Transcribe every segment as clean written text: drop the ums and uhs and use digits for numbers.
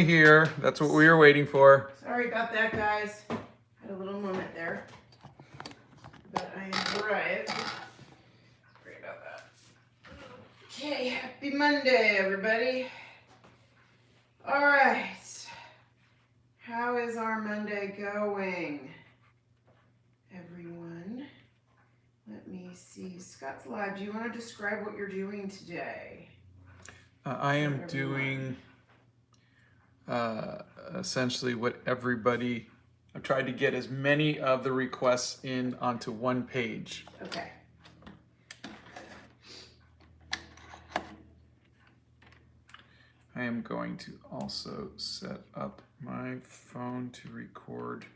Here. That's what we were waiting for. Sorry about that, guys. Had a little moment there. But I arrived. Sorry about that. Okay, happy Monday, everybody. All right. How is our Monday going, everyone? Let me see. Scott's live. Do you want to describe what you're doing today? I am doing essentially what everybody, I've tried to get as many of the requests in onto one page. Okay. I am going to also set up my phone to record.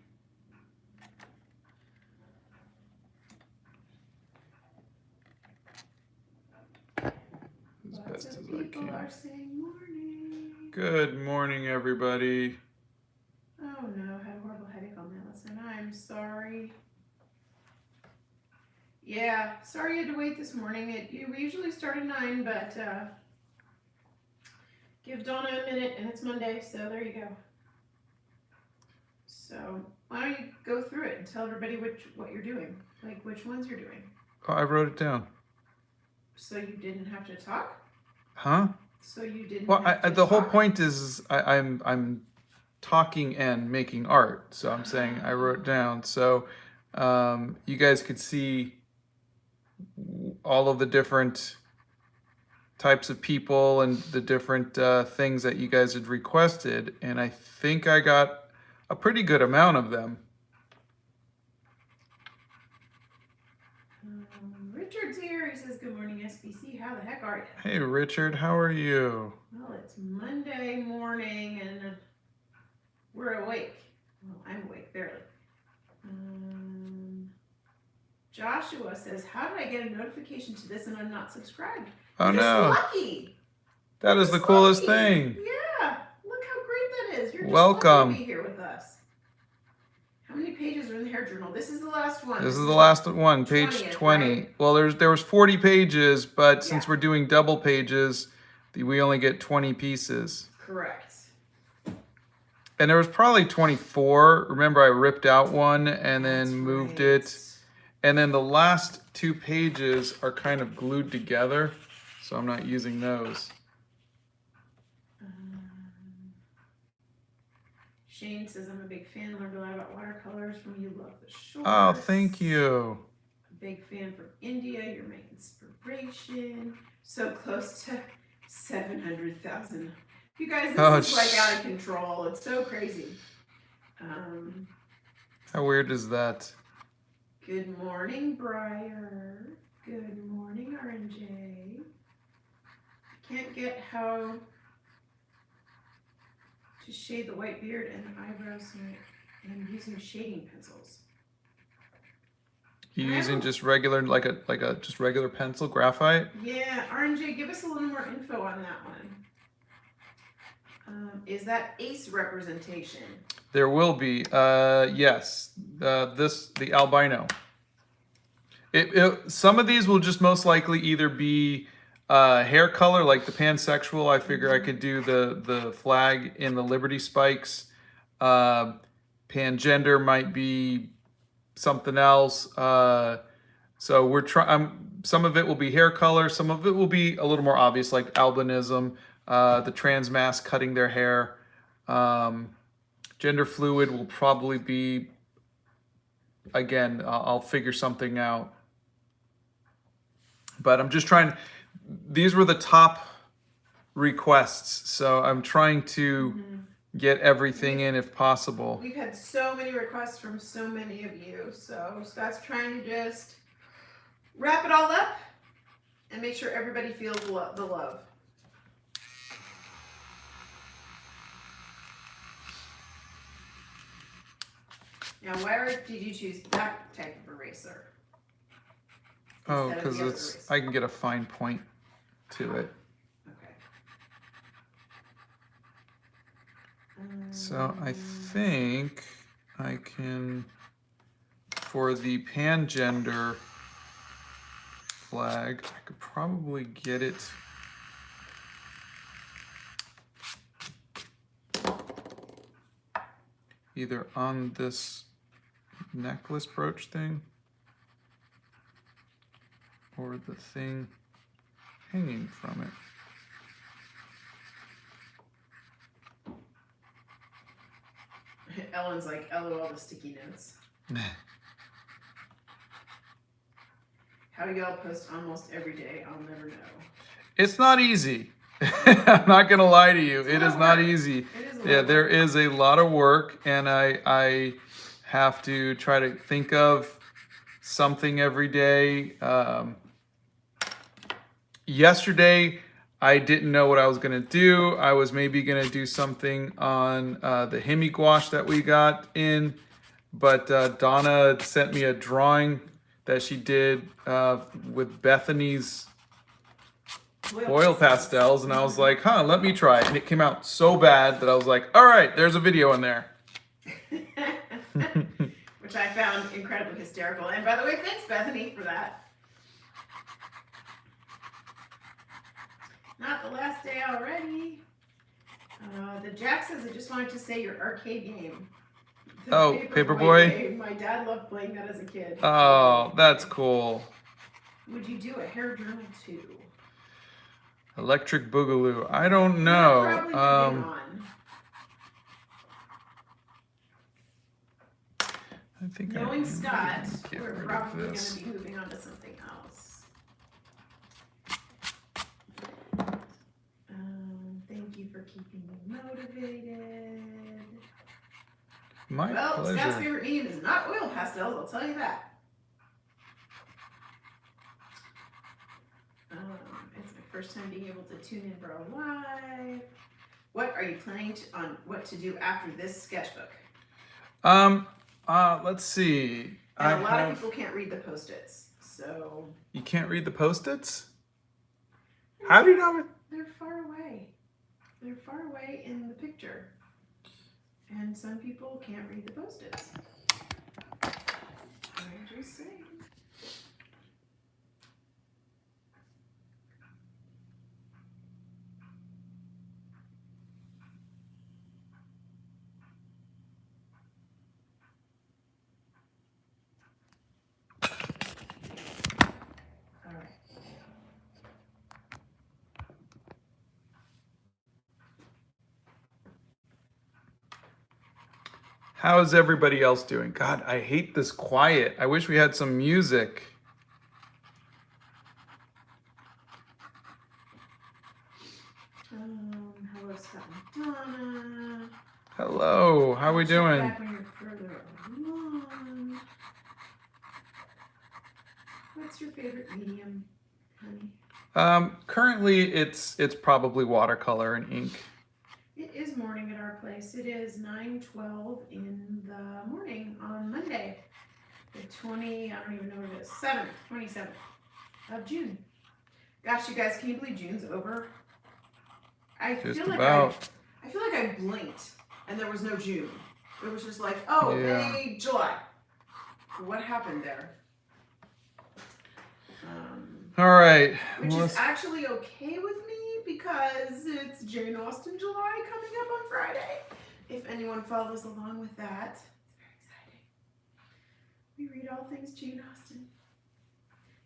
As best as I People can. are saying morning. Good morning, everybody. Oh no, I had a horrible headache all night last night. I'm sorry. Yeah, sorry you had to wait this morning. We usually start at 9, but give Donna a minute, and it's Monday, so there you go. So why don't you go through it and tell everybody what you're doing, like which ones you're doing. Oh, I wrote it down. So you didn't have to talk? Huh? So you didn't Well, have to the whole talk? point is I'm talking and making art. So I'm saying I wrote down. So you guys could see all of the different types of people and the different things that you guys had requested. And I think I got a pretty good amount of them. Richard's here. He says, good morning, SBC. How the heck are you? Hey, Richard, how are you? Well, it's Monday morning and we're awake. Well, I'm awake, barely. Joshua says, how did I get a notification to this and I'm not subscribed? Oh, You're no. just lucky. That is the coolest thing. Yeah, look how great that is. You're just Welcome. lucky to be here with us. How many pages are in the hair journal? This is the last one. This is the last one, page 20th, 20. right? Well, there was 40 pages, but since Yeah. we're doing double pages, we only get 20 pieces. Correct. And there was probably 24. Remember, I ripped out one and then That's moved right. it. And then the last 2 pages are kind of glued together, so I'm not using those. Shane says, I'm a big fan. Learned a lot about watercolors from you. Love the shorts. Oh, thank you. A big fan from India. You're my inspiration. So close to 700,000. You guys, this is like out of control. It's so crazy. How weird is that? Good morning, Briar. Good morning, RNJ. Can't get how to shade the white beard and eyebrows, so I'm using shading pencils. You using just regular, like a just regular pencil, graphite? Yeah, RNJ, give us a little more info on that one. Is that ace representation? There will be, yes. The albino. Some of these will just most likely either be hair color, like the pansexual. I figure I could do the flag in the Liberty spikes. Pangender might be something else. So we're trying. Some of it will be hair color. Some of it will be a little more obvious, like albinism. The trans mass cutting their hair. Gender fluid will probably be. Again, I'll figure something out. But I'm just trying. These were the top requests, so I'm trying to get everything in if possible. We've had so many requests from so many of you, so Scott's trying to just wrap it all up and make sure everybody feels the love. Now, why did you choose that type of eraser? Oh, because I can get a fine point to it. Okay. So I think I can, for the pangender flag, I could probably get it either on this necklace brooch thing or the thing hanging from it. Ellen's like, LOL the sticky notes. How y'all post almost every day, I'll never know. It's not easy. I'm not gonna lie to you. It's It a is lot of not work. easy. It is a lot Yeah, of there work. is a lot of work, and I have to try to think of something every day. Yesterday, I didn't know what I was gonna do. I was maybe gonna do something on the hemi gouache that we got in, but Donna sent me a drawing that she did with Bethany's oil pastels, and I was like, huh, let me try it. And it came out so bad that I was like, all right, there's a video in there. Which I found incredibly hysterical. And by the way, thanks Bethany for that. Not the last day already. The Jack says, I just wanted to say your arcade game. The Oh, Paperboy? game. My dad loved playing that as a kid. Oh, that's cool. Would you do a hair journal too? Electric Boogaloo. I don't know. Probably depending on. I think Knowing Scott, get we're rid of probably going this. to be moving on to something else. Thank you for keeping me motivated. My Well, Scott's pleasure. favorite medium is not oil pastels, I'll tell you that. It's my first time being able to tune in for a live. What are you planning on what to do after this sketchbook? Let's see. And a lot of people can't read the post-its, so. You can't read the post-its? How do you know? They're far away. They're far away in the picture. And some people can't read the post-its. I'm just saying. All right. How is everybody else doing? God, I hate this quiet. I wish we had some music. Hello, Scott and Donna. Hello, how we Check doing? back when you're further along. What's your favorite medium, honey? Currently it's probably watercolor and ink. It is morning at our place. It is 9:12 in the morning on Monday, the I don't even know what it is, 27th of June. Gosh, you guys, can you believe June's over? I Just feel like about. I feel like I blinked and there was no June. It was just like, oh, Yeah. hey, July. What happened there? All right. Which well, is actually okay with me because it's Jane Austen July coming up on Friday. If anyone follows along with that, it's very exciting. We read all things Jane Austen.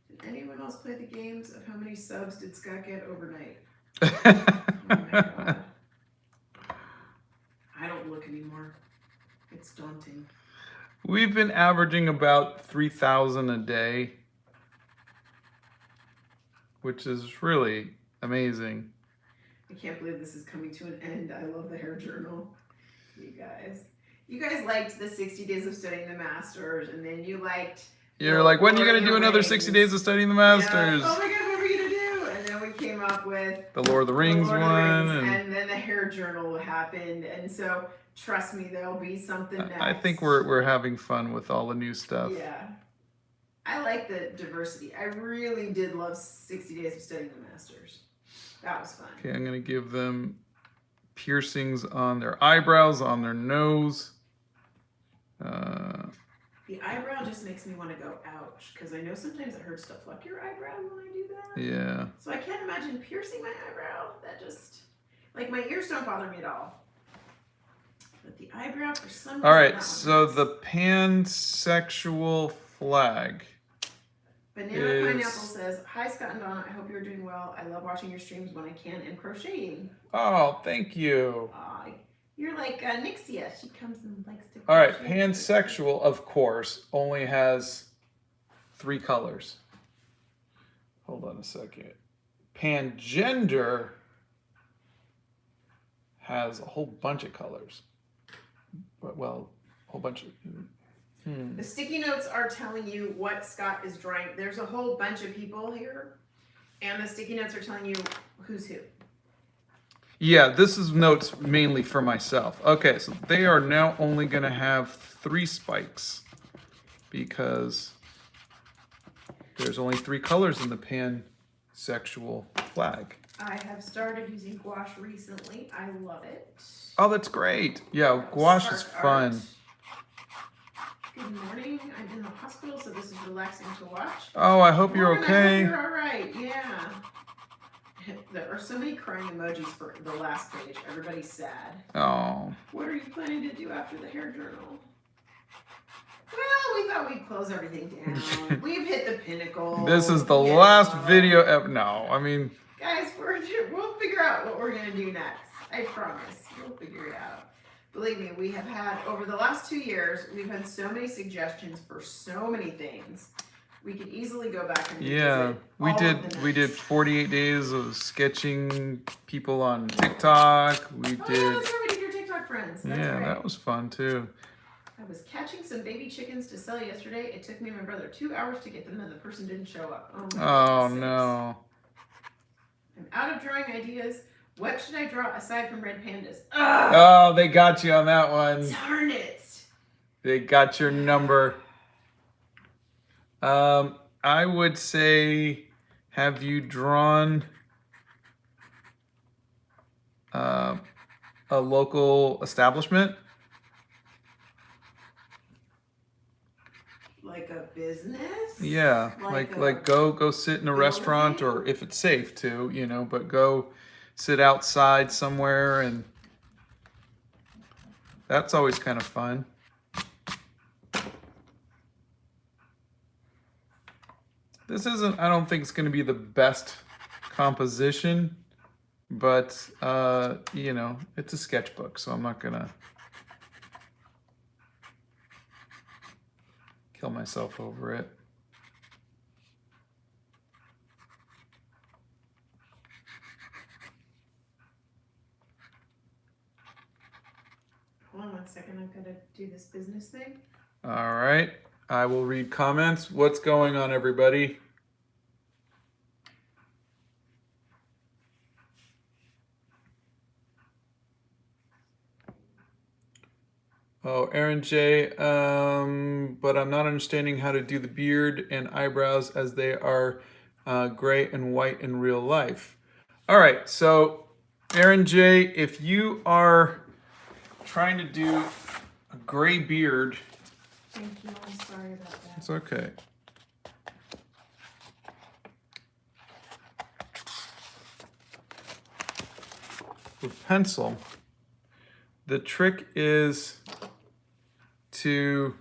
Did anyone else play the games of how many subs did Scott get overnight? Oh my God. I don't look anymore. It's daunting. We've been averaging about 3,000 a day, which is really amazing. I can't believe this is coming to an end. I love the hair journal. You guys. You guys liked the 60 days of studying the masters, and then you liked... You're like, when are you going to do another 60 days of studying the masters? Yeah. Oh my God, what were you going to do? And then we came up with... The Lord of the Rings one. And then the hair journal happened. And so, trust me, there'll be something next. I think we're having fun with all the new stuff. Yeah. I like the diversity. I really did love 60 days of studying the masters. That was fun. Okay, I'm going to give them piercings on their eyebrows, on their nose. The eyebrow just makes me want to go ouch, because I know sometimes it hurts to pluck your eyebrow when I do that. Yeah. So I can't imagine piercing my eyebrow. That just, like, my ears don't bother me at all. But the eyebrow for some reason. All right, that so one the hurts. pansexual flag. Banana Pineapple says, "Hi Scott and Donna, I hope you're doing well. I love watching your streams when I can and crocheting." Oh, thank you. Aw, you're like Nixia. She comes and likes to crochet. All right, pansexual, of course, only has 3 colors. Hold on a second. Pangender has a whole bunch of colors. But, well, a whole bunch of... The sticky notes are telling you what Scott is drawing. There's a whole bunch of people here, and the sticky notes are telling you who's who. Yeah, this is notes mainly for myself. Okay, so they are now only going to have 3 spikes because there's only 3 colors in the pansexual flag. I have started using gouache recently. I love it. Oh, that's great. Yeah, gouache is fun. Art. Good morning. I'm in the hospital, so this is relaxing to watch. Oh, I hope you're Morgan, I okay. hope you're all right. Yeah. There are so many crying emojis for the last page. Everybody's sad. Oh. What are you planning to do after the hair journal? Well, we thought we'd close everything down. We've hit the pinnacle. This is the last video ever. No, I mean... Guys, we'll figure out what we're going to do next. I promise. We'll figure it out. Believe me, we have had, over the last 2 years, we've had so many suggestions for so many things. We could easily go back and we did 48 days of sketching people on TikTok. We did. Oh, yeah, that's right. We did your TikTok friends. That's right. That was fun too. I was catching some baby chickens to sell yesterday. It took me and my brother 2 hours to get them, and the person didn't show up. Oh no. I'm out of drawing ideas. What should I draw aside from red pandas? Ugh. Oh, they got you on that one. Darn it. They got your number. I would say, have you drawn a local establishment? Like a business? Yeah, like go sit in a restaurant, or if it's safe to, but go sit outside somewhere, and that's always kind of fun. This isn't, I don't think it's going to be the best composition, but, it's a sketchbook, so I'm not going to kill myself over it. Hold on 1 second, I've got to do this business thing. All right, I will read comments. What's going on, everybody? Oh, Aaron J, but I'm not understanding how to do the beard and eyebrows as they are gray and white in real life. All right, so Aaron J, if you are trying to do a gray beard. Thank you, I'm sorry about that. It's okay. With pencil, the trick is to,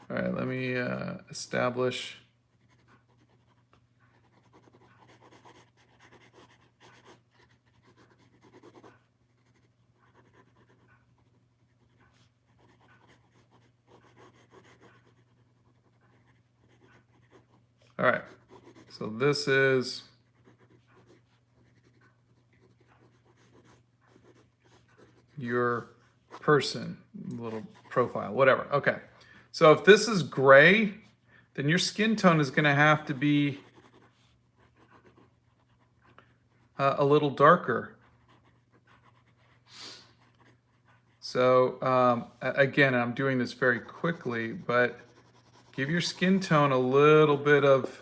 all right, let me establish. All right, so this is your person, little profile, whatever. Okay, so if this is gray, then your skin tone is going to have to be a little darker. So again, I'm doing this very quickly, but give your skin tone a little bit of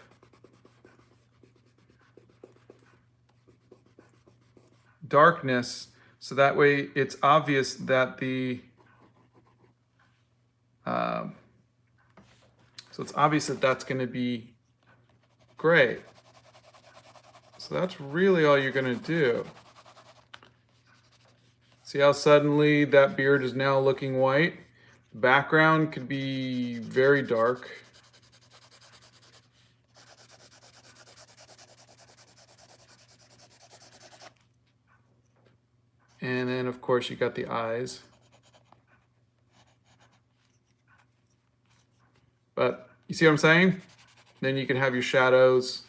darkness, so that way it's obvious that that's going to be gray. So that's really all you're going to do. See how suddenly that beard is now looking white? Background could be very dark. And then, of course, you got the eyes. But you see what I'm saying? Then you can have your shadows.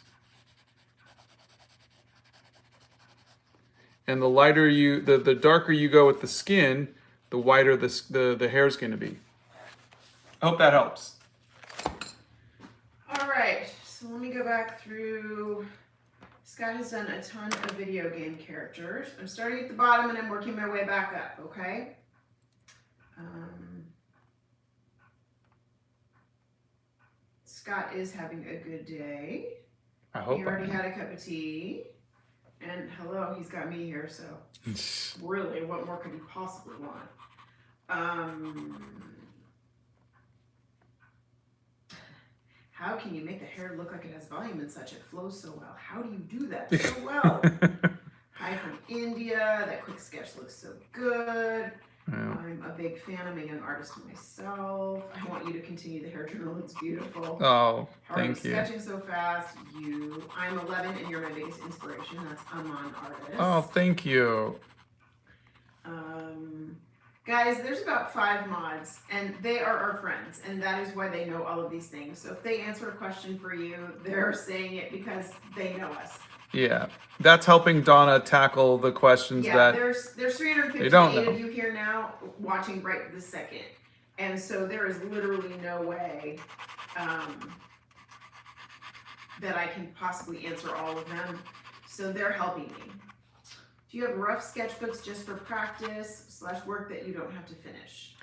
And the lighter the darker you go with the skin, the whiter the hair is going to be. I hope that helps. All right, so let me go back through. Scott has done a ton of video game characters. I'm starting at the bottom and I'm working my way back up, okay? Scott is having a good day. I hope. He already had a cup of tea. And hello, he's got me here, so really, what more could he possibly want? How can you make the hair look like it has volume and such? It flows so well. How do you do that so well? Hi from India. That quick sketch looks so good. Yeah. I'm a big fan. I'm a young artist myself. I want you to continue. The hair journal looks beautiful. Oh, How thank you. Sketching so fast. I'm 11 and you're my biggest inspiration. That's Amon Artist. Oh, thank you. Guys, there's about 5 mods, and they are our friends, and that is why they know all of these things. So if they answer a question for you, they're saying it because they know us. Yeah, that's helping Donna tackle the questions that there's 358 of you here now watching right this second, and so there is literally no way that I can possibly answer all of them. So they're helping me. Do you have rough sketchbooks just for practice / work that you don't have to finish?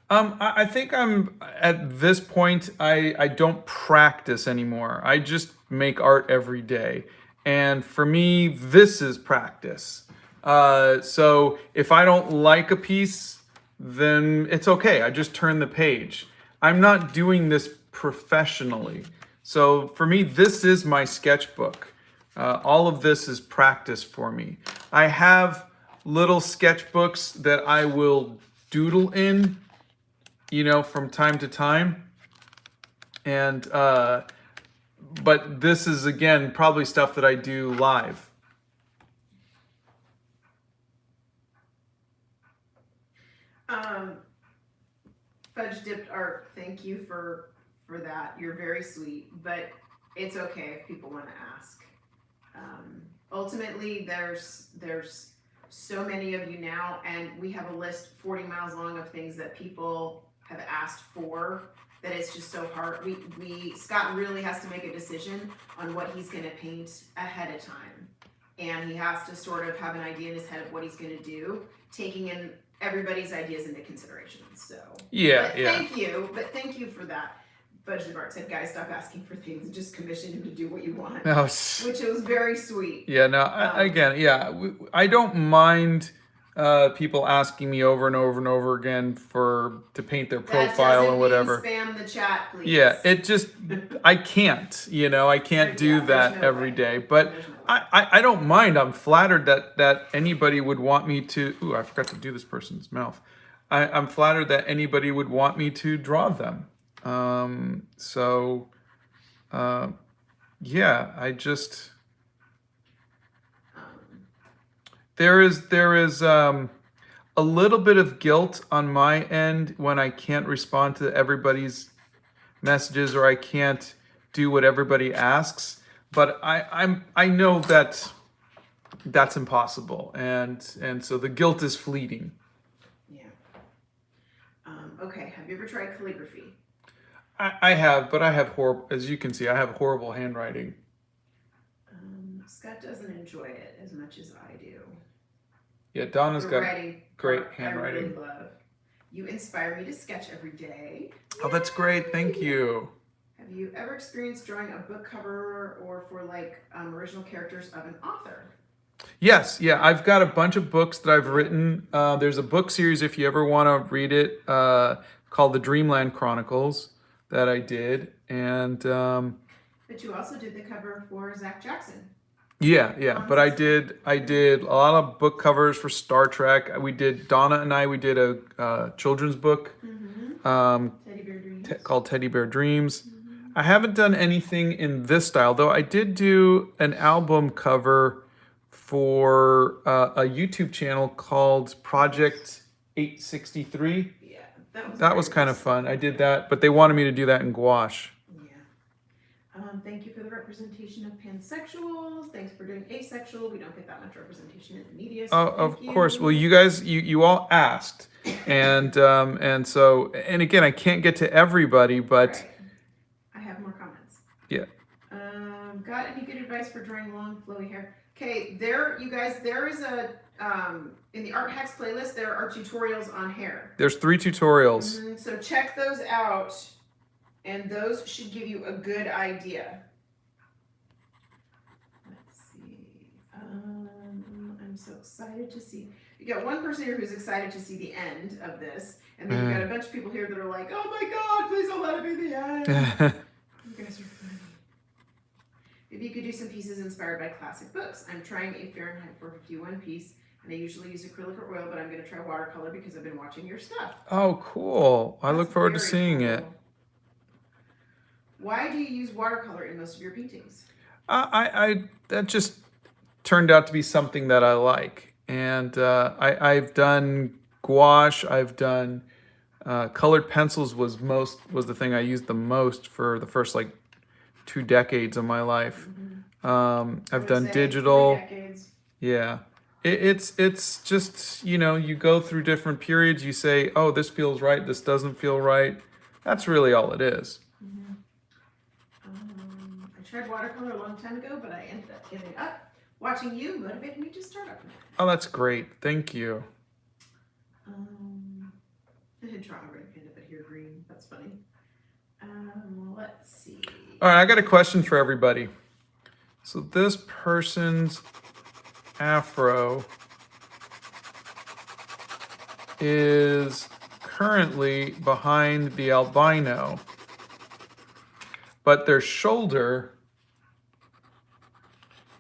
I think I'm at this point. I don't practice anymore. I just make art every day. And for me, this is practice. So if I don't like a piece, then it's okay. I just turn the page. I'm not doing this professionally. So for me, this is my sketchbook. All of this is practice for me. I have little sketchbooks that I will doodle in, from time to time. And, but this is, again, probably stuff that I do live. Fudge dipped art, thank you for that. You're very sweet, but it's okay if people want to ask. Ultimately, there's so many of you now, and we have a list 40 miles long of things that people have asked for that it's just so hard. Scott really has to make a decision on what he's going to paint ahead of time, and he has to sort of have an idea in his head of what he's going to do, taking in everybody's ideas into consideration. So thank you for that. Fudge the Bart said, "Guys, stop asking for things. Just commission him to do what you want," which was very sweet. Yeah, no, I don't mind people asking me over and over and over again to paint their profile or whatever. Spam the chat, please. Yeah, it just I can't. I can't do that every day. But I don't mind. I'm flattered that anybody would want me to. Ooh, I forgot to do this person's mouth. I'm flattered that anybody would want me to draw them. Yeah, I just there is a little bit of guilt on my end when I can't respond to everybody's messages or I can't do what everybody asks, but I know that that's impossible, and so the guilt is fleeting. Yeah. Okay, have you ever tried calligraphy? I have, but I have as you can see, I have horrible handwriting. Scott doesn't enjoy it as much as I do. Yeah, Donna's got great handwriting. I really love. You inspire me to sketch every day. Oh, that's great. Thank you. Have you ever experienced drawing a book cover or for original characters of an author? Yes, yeah. I've got a bunch of books that I've written. There's a book series, if you ever want to read it, called The Dreamland Chronicles that I did. And but you also did the cover for Zach Jackson. Yeah. But I did a lot of book covers for Star Trek. Donna and we did a children's book Teddy Bear Dreams. called Teddy Bear Dreams. I haven't done anything in this style, though. I did do an album cover for a YouTube channel called Project 863. Yeah, That was kind of fun. I did that, but they wanted me to do that in gouache. Yeah. Thank you for the representation of pansexuals. Thanks for doing asexual. We don't get that much representation in the media. So Of course. Well, you guys, you all asked, and so again, I can't get to everybody, but Right. I have more comments. yeah. Got any good advice for drawing long, flowy hair? Okay, you guys, there is a in the Art Hacks playlist. There are tutorials on hair. There's 3 tutorials. So check those out, and those should give you a good idea. Let's see. I'm so excited to see. You got one person here who's excited to see the end of this, and then you got a bunch of people here that are like, "Oh my God, please don't let it be the end." You guys are funny. Maybe you could do some pieces inspired by classic books. I'm trying a Fahrenheit 451 piece, and I usually use acrylic or oil, but I'm going to try watercolor because I've been watching your stuff. Oh, cool. I look forward to seeing it. Why do you use watercolor in most of your paintings? That just turned out to be something that I like. And I've done gouache, I've done colored pencils was the thing I used the most for the first like 2 decades of my life. I've done digital. 3 decades. Yeah. It's just, you go through different periods. You say, oh, this feels right. This doesn't feel right. That's really all it is. I tried watercolor a long time ago, but I ended up giving up. Watching you motivated me to start up. Oh, that's great. Thank you. I did draw a red panda, but here green. That's funny. Let's see. All right, I got a question for everybody. So this person's afro is currently behind the albino, but their shoulder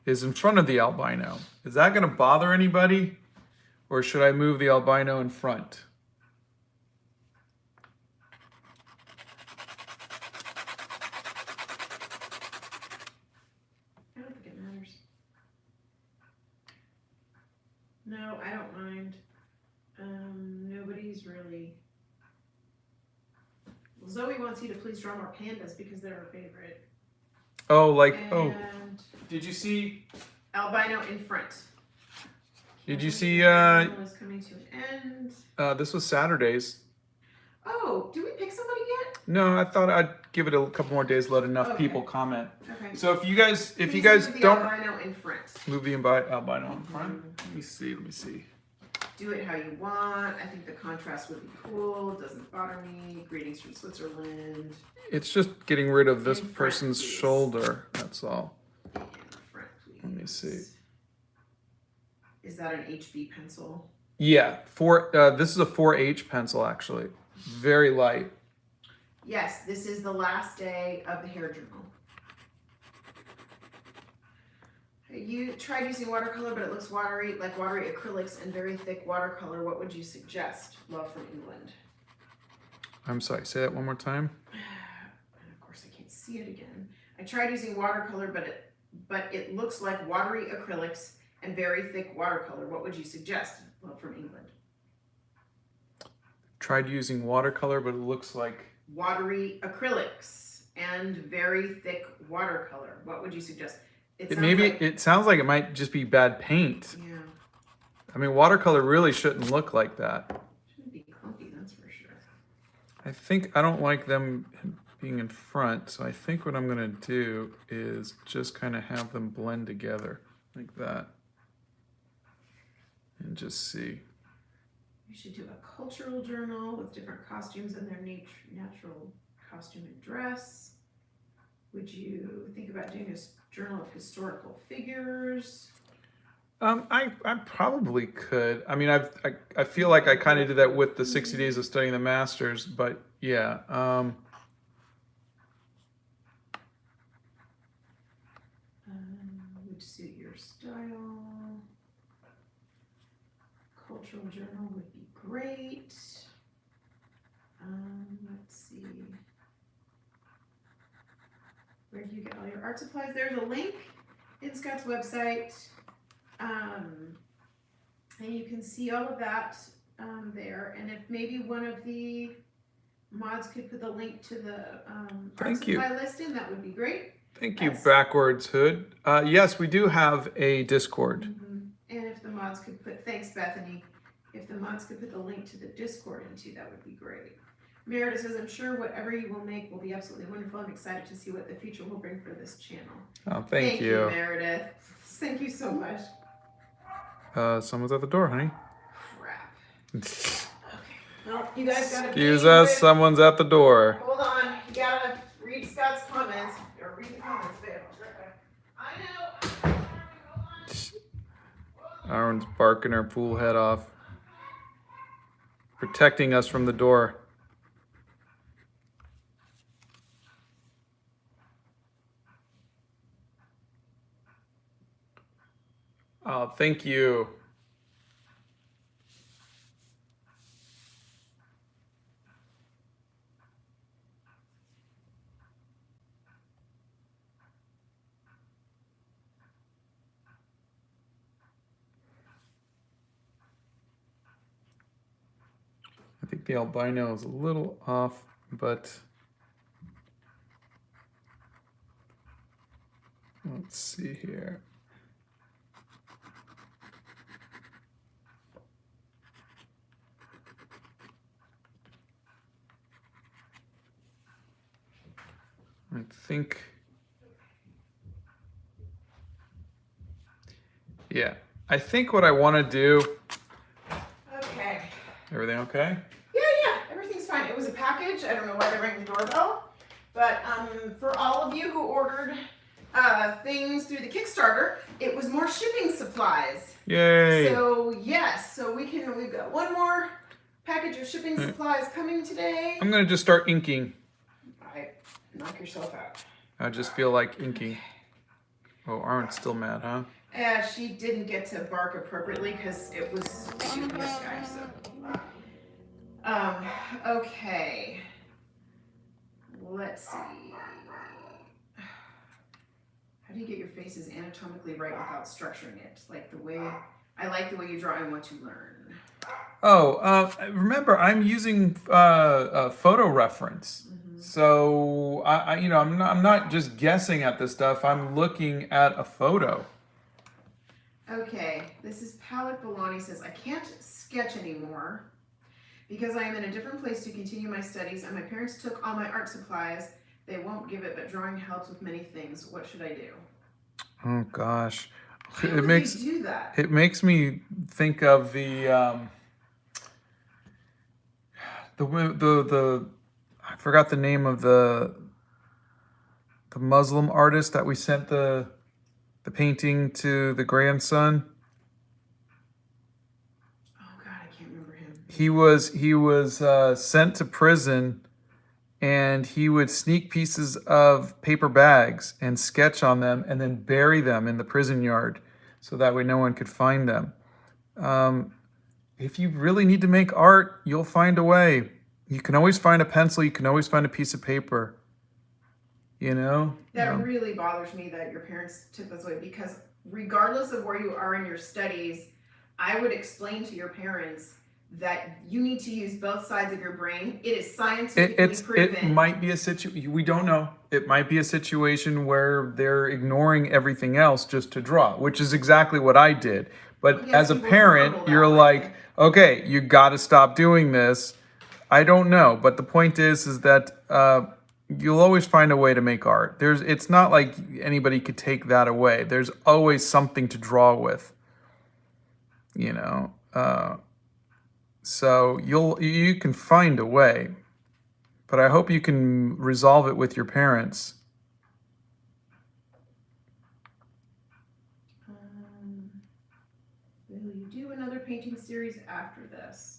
is in front of the albino. Is that going to bother anybody, or should I move the albino in front? I don't think it matters. No, I don't mind. Nobody's really. Well, Zoe wants you to please draw more pandas because they're her favorite. Oh, And did you see? albino in front. Did you see? Was coming to an end. This was Saturday's. Oh, did we pick somebody yet? No, I thought I'd give it a couple more days, let enough Okay. people comment. Okay. So if you guys Move the don't albino in front. move the albino in front, let me see. Do it how you want. I think the contrast would be cool. Doesn't bother me. Greetings from Switzerland. It's just getting rid of this In front, person's please. shoulder. That's all. In front, please. Let me see. Is that an HB pencil? Yeah, this is a 4H pencil actually. Very light. Yes, this is the last day of the hair journal. You tried using watercolor, but it looks watery, like watery acrylics and very thick watercolor. What would you suggest? Love from England. I'm sorry, say that one more time. And of course, I can't see it again. I tried using watercolor, but it looks like watery acrylics and very thick watercolor. What would you suggest? Love from England. Tried using watercolor, but it looks like Watery acrylics and very thick watercolor. What would you suggest? it sounds like it might just be bad paint. Yeah. I mean, watercolor really shouldn't look like that. Shouldn't be clumpy, that's for sure. I don't like them being in front, so I think what I'm gonna do is just kind of have them blend together like that. And just see. You should do a cultural journal with different costumes and their natural costume and dress. Would you think about doing a journal of historical figures? I probably could. I mean, I feel like I kind of did that with the 60 days of studying the masters, but yeah. Would suit your agricultural journal would be great. Let's see. Where do you get all your art supplies? There's a link in Scott's website. And you can see all of that there. And if maybe one of the mods could put the link to the art supply listing, that would be great. Thank you, Backwards Hood. Yes, we do have a Discord. And if the mods could put, thanks Bethany, if the mods could put the link to the Discord into, that would be great. Meredith says, I'm sure whatever you will make will be absolutely wonderful. I'm excited to see what the future will bring for this channel. Oh, thank you, Meredith. Thank you so much. Someone's at the door, honey. Crap. Okay. Well, you guys gotta Excuse us, someone's at the door. Hold on. You gotta read Scott's comments. Or read the comments, babe. I know. Hold on. Aaron's barking her pool head off. Protecting us from the door. Oh, thank you. I think the albino is a little off, but let's see here. I think, yeah, I think what I want to do. Okay. Everything okay? Yeah, everything's fine. It was a package. I don't know why they rang the doorbell, but for all of you who ordered things through the Kickstarter, it was more shipping supplies. Yay! So yes, so we've got one more package of shipping supplies coming today. I'm gonna just start inking. Alright, knock yourself out. I just feel like inking. Oh, Aaron's still mad, huh? Yeah, she didn't get to bark appropriately because it was a UPS guy, so. Okay. Let's see. How do you get your faces anatomically right without structuring it? I like the way you draw and what you learn. Oh, remember, I'm using a photo reference. So I'm not just guessing at this stuff. I'm looking at a photo. Okay, this is Palette Bolani says, I can't sketch anymore because I am in a different place to continue my studies and my parents took all my art supplies. They won't give it, but drawing helps with many things. What should I do? Oh gosh. Why would they do that? It makes me think of the I forgot the name of the Muslim artist that we sent the painting to the grandson. Oh God, I can't remember him. He was sent to prison, and he would sneak pieces of paper bags and sketch on them and then bury them in the prison yard so that way no one could find them. If you really need to make art, you'll find a way. You can always find a pencil. You can always find a piece of paper. You know? That really bothers me that your parents took this away because regardless of where you are in your studies, I would explain to your parents that you need to use both sides of your brain. It is scientifically proven. It might be a situation, we don't know. It might be a situation where they're ignoring everything else just to draw, which is exactly what I did. But Yes, as a people parent, struggle that you're way. like, okay, you got to stop doing this. I don't know, but the point is that you'll always find a way to make art. It's not like anybody could take that away. There's always something to draw with, you know. So you can find a way, but I hope you can resolve it with your parents. Will you do another painting series after this?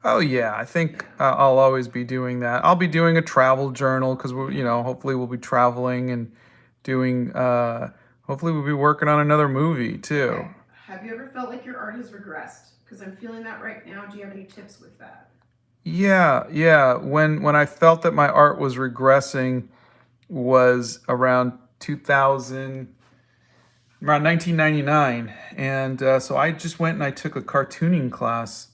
Oh yeah, I think I'll always be doing that. I'll be doing a travel journal because hopefully we'll be traveling and doing. Hopefully we'll be working on another movie too. Okay. Have you ever felt like your art has regressed? Because I'm feeling that right now. Do you have any tips with that? Yeah. When I felt that my art was regressing was around 2000, around 1999, and so I just went and I took a cartooning class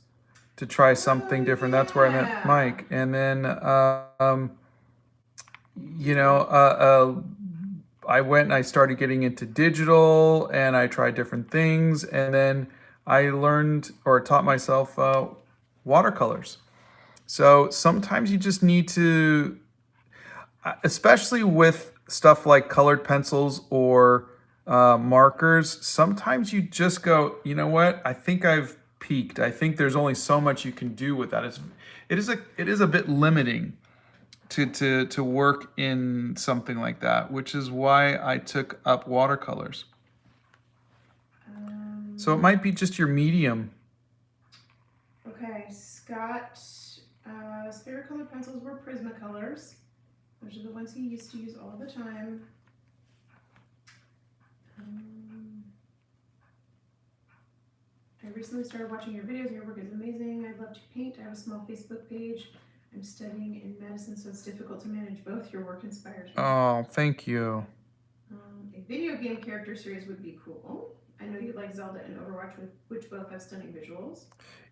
to try something different. That's where I met Yeah. Mike, and then you know, I went and I started getting into digital, and I tried different things, and then I learned or taught myself watercolors. So sometimes you just need to, especially with stuff like colored pencils or markers, sometimes you just go, you know what? I think I've peaked. I think there's only so much you can do with that. It is a bit limiting to work in something like that, which is why I took up watercolors. So it might be just your medium. Okay, Scott. His favorite colored pencils were Prismacolors. Those are the ones he used to use all the time. I recently started watching your videos. Your work is amazing. I love to paint. I have a small Facebook page. I'm studying in medicine, so it's difficult to manage both. Your work inspires me. Oh, thank you. A video game character series would be cool. I know you like Zelda and Overwatch, which both have stunning visuals.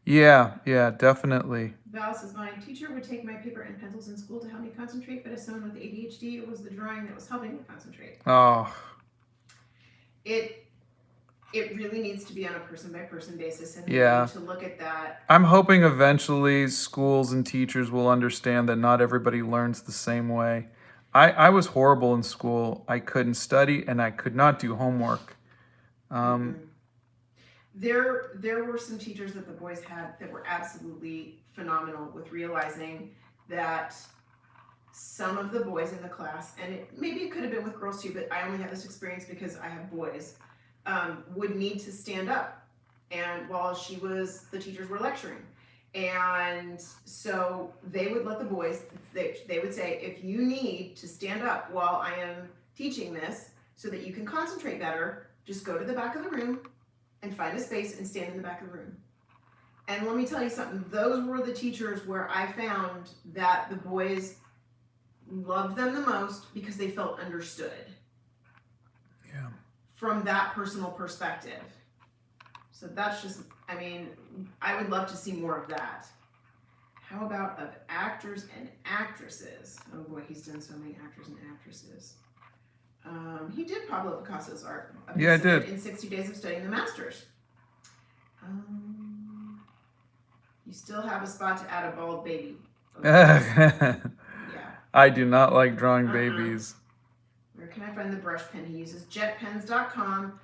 Yeah, definitely. Val says, my teacher would take my paper and pencils in school to help me concentrate, but as someone with ADHD, it was the drawing that was helping me concentrate. Oh, It really needs to be on a person by person basis, and yeah. we need to look at that. I'm hoping eventually schools and teachers will understand that not everybody learns the same way. I was horrible in school. I couldn't study and I could not do homework. There were some teachers that the boys had that were absolutely phenomenal with realizing that some of the boys in the class, and maybe it could have been with girls too, but I only have this experience because I have boys, would need to stand up and while the teachers were lecturing. And so they would let the boys, they would say, if you need to stand up while I am teaching this so that you can concentrate better, just go to the back of the room and find a space and stand in the back of the room. And let me tell you something, those were the teachers where I found that the boys loved them the most because they felt understood. Yeah. From that personal perspective. So that's just, I would love to see more of that. How about of actors and actresses? Oh boy, he's done so many actors and actresses. He did Pablo Picasso's art. Yeah, I did. In 60 Days of Studying the Masters. You still have a spot to add a bald baby. Okay. Yeah. I do not like drawing babies. Where can I find the brush pen he uses? Jetpens.com.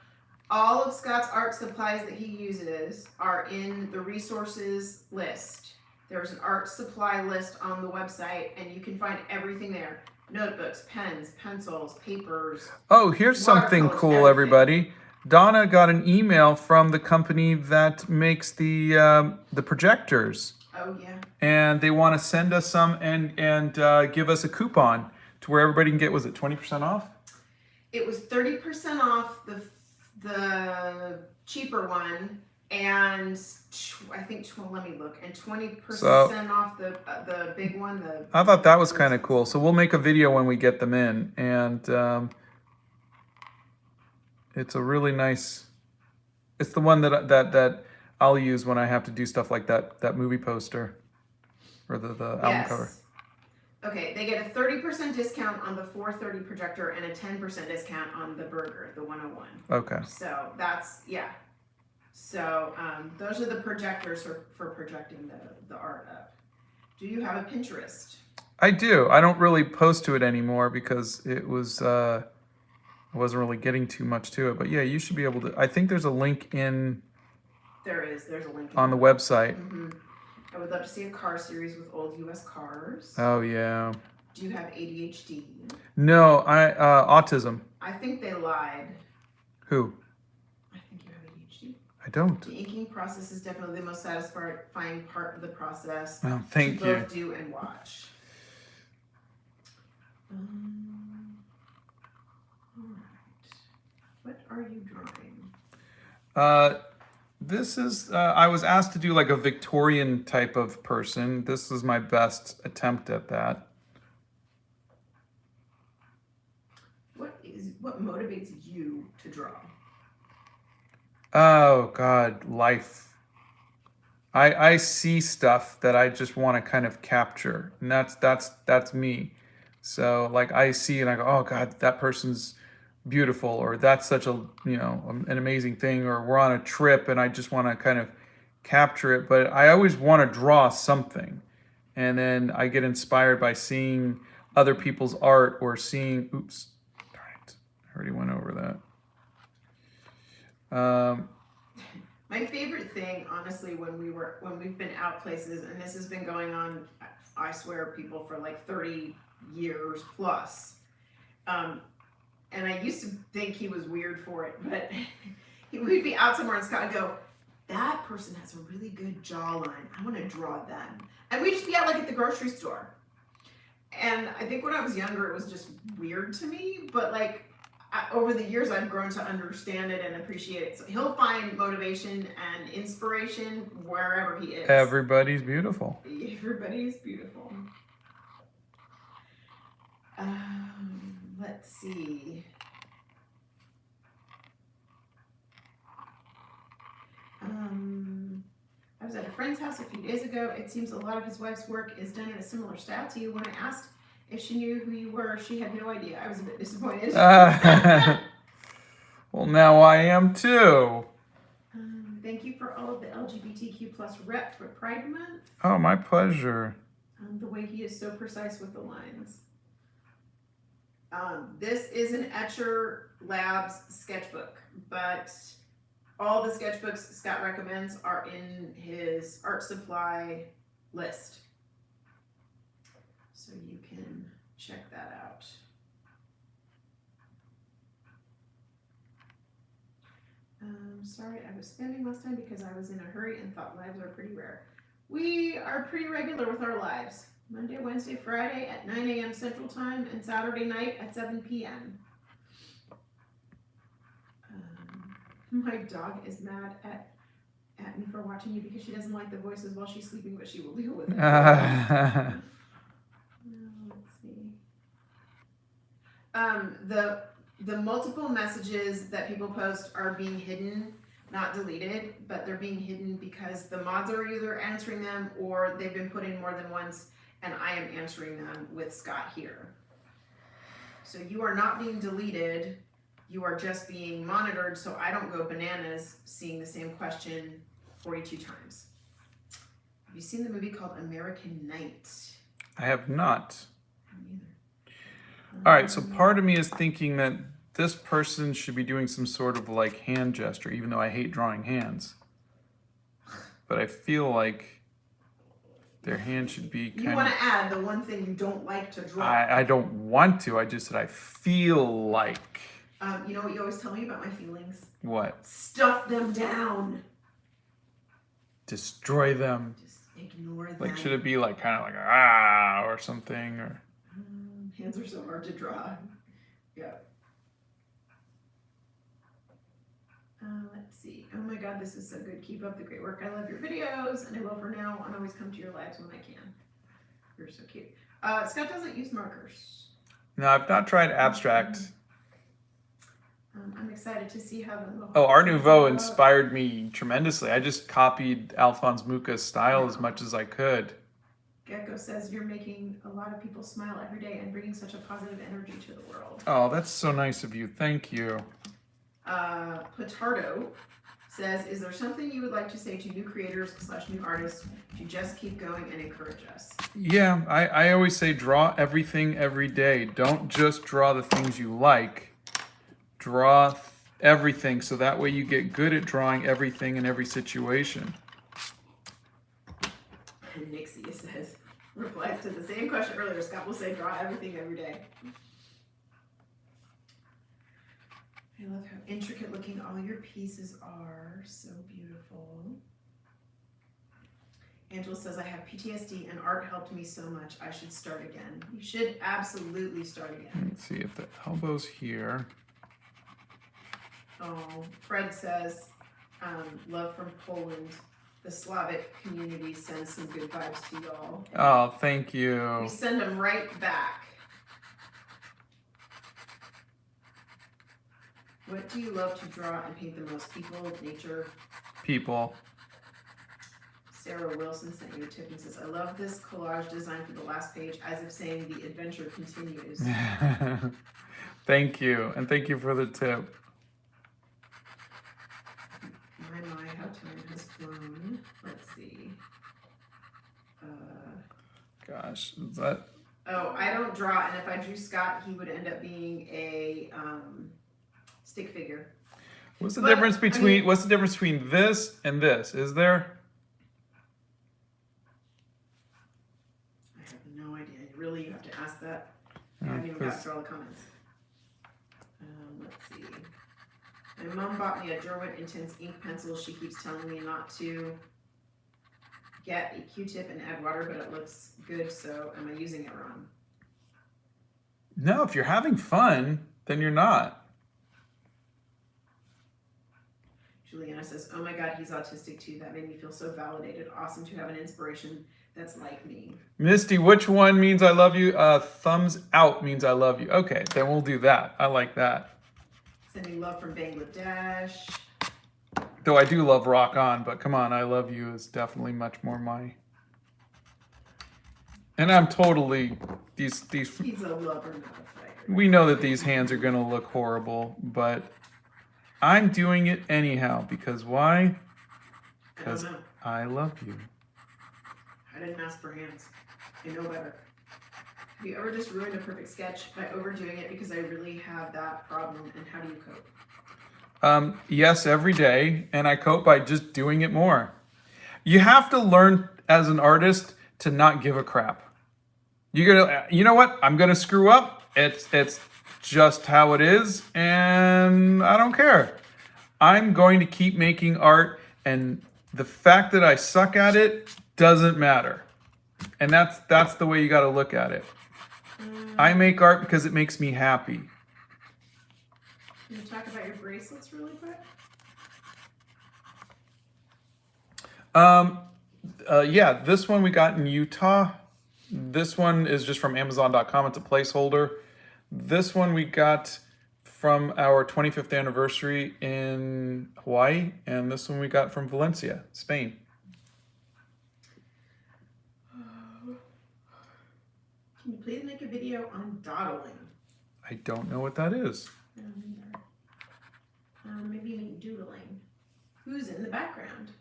All of Scott's art supplies that he uses are in the resources list. There's an art supply list on the website, and you can find everything there. Notebooks, pens, pencils, papers. Oh, here's something cool, everybody. Donna got an email from the company that makes the projectors. Oh, yeah. And they want to send us some and give us a coupon to where everybody can get, was it 20% off? It was 30% off the cheaper one, and I think let me look, and 20% off the big one. I thought that was kind of cool. So we'll make a video when we get them in, and it's a really nice. It's the one that I'll use when I have to do stuff like that movie poster, or the album cover. Okay, they get a 30% discount on the 430 projector and a 10% discount on the Burger, the 101. Okay. So that's, yeah. So those are the projectors for projecting the art up. Do you have a Pinterest? I do. I don't really post to it anymore because it was I wasn't really getting too much to it. But yeah, you should be able to. I think there's a link in. There's a link on the website. Mm-hmm. I would love to see a car series with old U.S. cars. Oh yeah. Do you have ADHD? No, autism. I think they lied. Who? I think you have ADHD. I don't. The inking process is definitely the most satisfying part of the process. Oh, thank you. Both do and watch. All right. What are you drawing? this is, I was asked to do like a Victorian type of person. This is my best attempt at that. What motivates you to draw? Oh God, life. I see stuff that I just want to kind of capture, and that's me. So like I see and I go, oh God, that person's beautiful, or that's such a an amazing thing, or we're on a trip and I just want to kind of capture it. But I always want to draw something, and then I get inspired by seeing other people's art or seeing. Oops, darn it, I already went over that. My favorite thing, honestly, when we've been out places, and this has been going on, I swear, people for like 30 years plus. And I used to think he was weird for it, but we'd be out somewhere and Scott would go, that person has a really good jawline. I want to draw them. And we'd just be out like at the grocery store. And I think when I was younger, it was just weird to me, but like over the years, I've grown to understand it and appreciate it. So he'll find motivation and inspiration wherever he is. Everybody's beautiful. Everybody is beautiful. Let's see. I was at a friend's house a few days ago. It seems a lot of his wife's work is done in a similar style to you. When I asked if she knew who you were, she had no idea. I was a bit disappointed. Well, now I am too. Thank you for all of the LGBTQ plus rep for Pride Month. Oh, my pleasure. The way he is so precise with the lines. This is an Etcher Labs sketchbook, but all the sketchbooks Scott recommends are in his art supply list. So you can check that out. Sorry, I was spamming last time because I was in a hurry and thought lives are pretty rare. We are pretty regular with our lives. Monday, Wednesday, Friday at 9 a.m. Central Time and Saturday night at 7 p.m. My dog is mad at me for watching you because she doesn't like the voices while she's sleeping, but she will deal with it. Let's see. The multiple messages that people post are being hidden, not deleted, but they're being hidden because the mods are either answering them or they've been put in more than once, and I am answering them with Scott here. So you are not being deleted. You are just being monitored so I don't go bananas seeing the same question 42 times. Have you seen the movie called American Night? I have not. Me either. All right, so part of me is thinking that this person should be doing some sort of like hand gesture, even though I hate drawing hands. But I feel like their hand should be kind of... You want to add the one thing you don't like to draw. I don't want to. I just said I feel like... You know what you always tell me about my feelings? What? Stuff them down. Destroy them. Just ignore them. Like, should it be like kind of like ah or something, or? Hands are so hard to draw. Yeah. Let's see. Oh my God, this is so good. Keep up the great work. I love your videos, and I will for now, and always come to your lives when I can. You're so cute. Scott doesn't use markers. No, I've not tried abstract. I'm excited to see how the little... Oh, Art Nouveau inspired me tremendously. I just copied Alphonse Mucha's style as much as I could. Gecko says you're making a lot of people smile every day and bringing such a positive energy to the world. Oh, that's so nice of you. Thank you. Patardo says, is there something you would like to say to new creators / new artists to just keep going and encourage us? Yeah, I always say draw everything every day. Don't just draw the things you like. Draw everything, so that way you get good at drawing everything in every situation. And Nixie says, replies to the same question earlier, Scott will say draw everything every day. I love how intricate looking all your pieces are. So beautiful. Angela says, I have PTSD and art helped me so much. I should start again. You should absolutely start again. Let's see if the elbow's here. Oh, Fred says, Love from Poland. The Slavic community sends some good vibes to y'all. Oh, thank We you. send them right back. What do you love to draw and paint the most? People, nature. People. Sarah Wilson sent you a tip and says, I love this collage design for the last page, as if saying the adventure continues. Thank you. And thank you for the tip. My, how time has flown. Let's see. Gosh, is that... Oh, I don't draw, and if I drew Scott, he would end up being a stick figure. What's the But, difference I between mean- what's the difference between this and this? Is there? I have no idea. Really, you have to ask that. I Yeah, haven't even got 'cause- through all the comments. Let's see. My mom bought me a Derwent Intense ink pencil. She keeps telling me not to get a Q-tip and add water, but it looks good, so am I using it wrong? No, if you're having fun, then you're not. Juliana says, oh my God, he's autistic too. That made me feel so validated. Awesome to have an inspiration that's like me. Misty, which one means I love you? Thumbs out means I love you. Okay, then we'll do that. I like that. Sending love from Bangladesh. Though I do love Rock On, but come on, I love you is definitely much more my... And I'm totally... These He's a lover, not a fighter. we know that these hands are gonna look horrible, but I'm doing it anyhow. Because why? I don't Because know. I love you. I didn't ask for hands. I know better. Have you ever just ruined a perfect sketch by overdoing it? Because I really have that problem. And how do you cope? Yes, every day, and I cope by just doing it more. You have to learn as an artist to not give a crap. You know what? I'm gonna screw up. It's just how it is, and I don't care. I'm going to keep making art, and the fact that I suck at it doesn't matter. And that's the way you got to look at it. I make art because it makes me happy. Can you talk about your bracelets really quick? Yeah, this one we got in Utah. This one is just from Amazon.com. It's a placeholder. This one we got from our 25th anniversary in Hawaii, and this one we got from Valencia, Spain. Can you please make a video on dawdling? I don't know what that is. I don't either. Maybe you mean doodling. Who's in the background?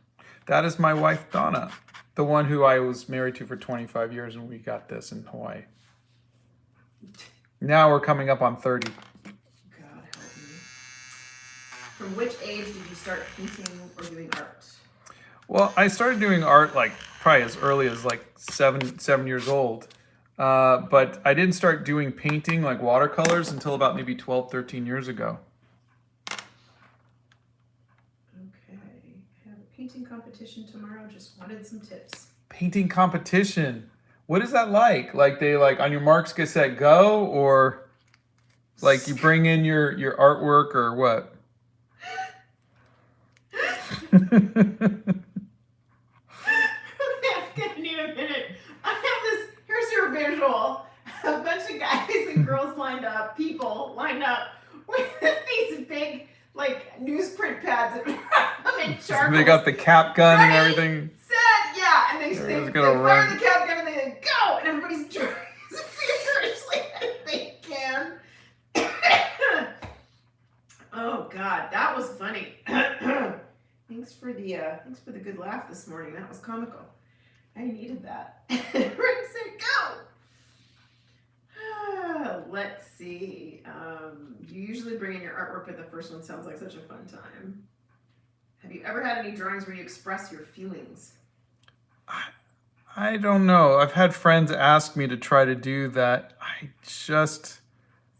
That is my wife, Donna, the one who I was married to for 25 years, and we got this in Hawaii. Now we're coming up on 30. God help me. From which age did you start painting or doing art? Well, I started doing art like probably as early as like seven years old. But I didn't start doing painting like watercolors until about maybe 12, 13 years ago. Okay. I have a painting competition tomorrow. Just wanted some tips. Painting competition. What is that like? Like they like on your marks, get set, go, or like you bring in your artwork or what? Okay, I need a minute. I have this. Here's your visual. A bunch of guys and girls lined up, people lined up with these big, like, newsprint pads and charcoal. They got the cap gun and Ready, everything. Set, yeah, and they Everyone's they gonna fire run. the cap gun and they go, and everybody's trying as furiously as they can. Oh God, that was funny. Thanks for the good laugh this morning. That was comical. I needed that. Ready, set, go. Let's see. You usually bring in your artwork, but the first one sounds like such a fun time. Have you ever had any drawings where you express your feelings? I don't know. I've had friends ask me to try to do that. Scott's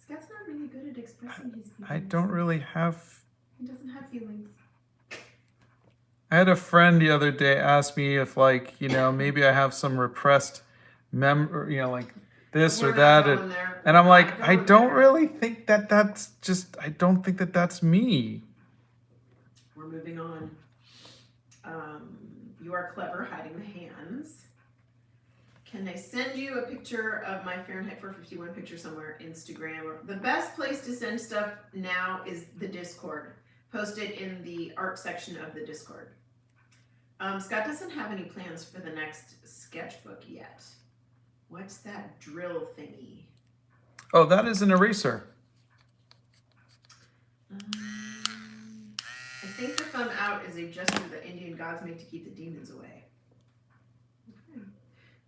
not really good at expressing his feelings. I don't really have. He doesn't have feelings. I had a friend the other day ask me if, like, maybe I have some repressed like this We're or not that. going there. And I'm like, We're not I going don't there. really think I don't think that that's me. We're moving on. You are clever, hiding the hands. Can I send you a picture of my Fahrenheit 451 picture somewhere? Instagram. The best place to send stuff now is the Discord. Post it in the art section of the Discord. Scott doesn't have any plans for the next sketchbook yet. What's that drill thingy? Oh, that is an eraser. I think the thumb out is a gesture that Indian gods make to keep the demons away. Okay.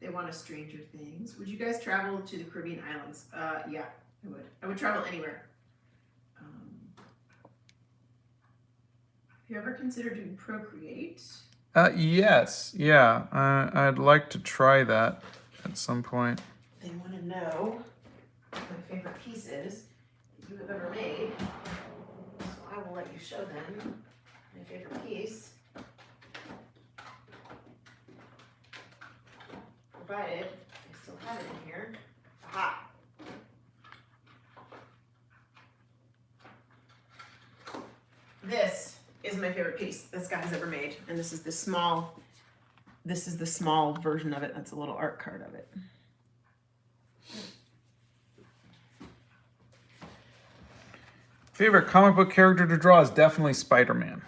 They want a Stranger Things. Would you guys travel to the Caribbean islands? Yeah, I would. I would travel anywhere. Have you ever considered doing Procreate? Yes. Yeah. I'd like to try that at some point. They want to know what my favorite piece is that you have ever made. So I will let you show them my favorite piece. Provided I still have it in here. Aha! This is my favorite piece that Scott has ever made, and this is the small version of it. That's a little art card of it. Favorite comic book character to draw is definitely Spider-Man.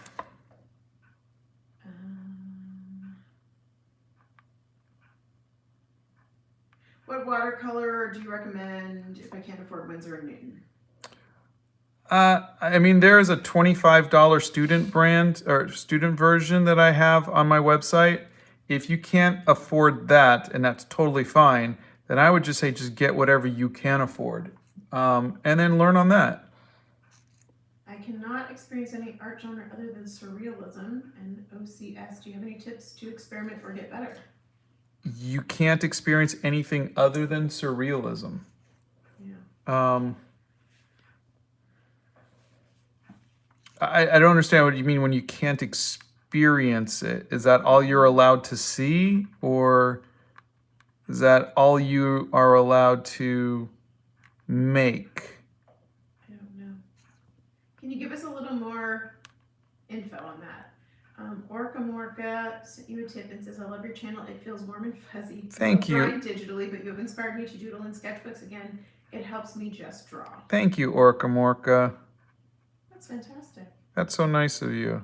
What watercolor do you recommend if I can't afford Winsor and Newton? I mean, there is a $25 student brand or student version that I have on my website. If you can't afford that, and that's totally fine, then I would just say just get whatever you can afford, and then learn on that. I cannot experience any art genre other than surrealism and OCS. Do you have any tips to experiment or get better? You can't experience anything other than surrealism. Yeah. I don't understand what you mean when you can't experience it. Is that all you're allowed to see, or is that all you are allowed to make? I don't know. Can you give us a little more info on that? Orca Morca sent you a tip and says, I love your channel. It feels warm and fuzzy. Thank you. Drawing digitally, but you have inspired me to doodle in sketchbooks again. It helps me just draw. Thank you, Orca Morca. That's fantastic. That's so nice of you.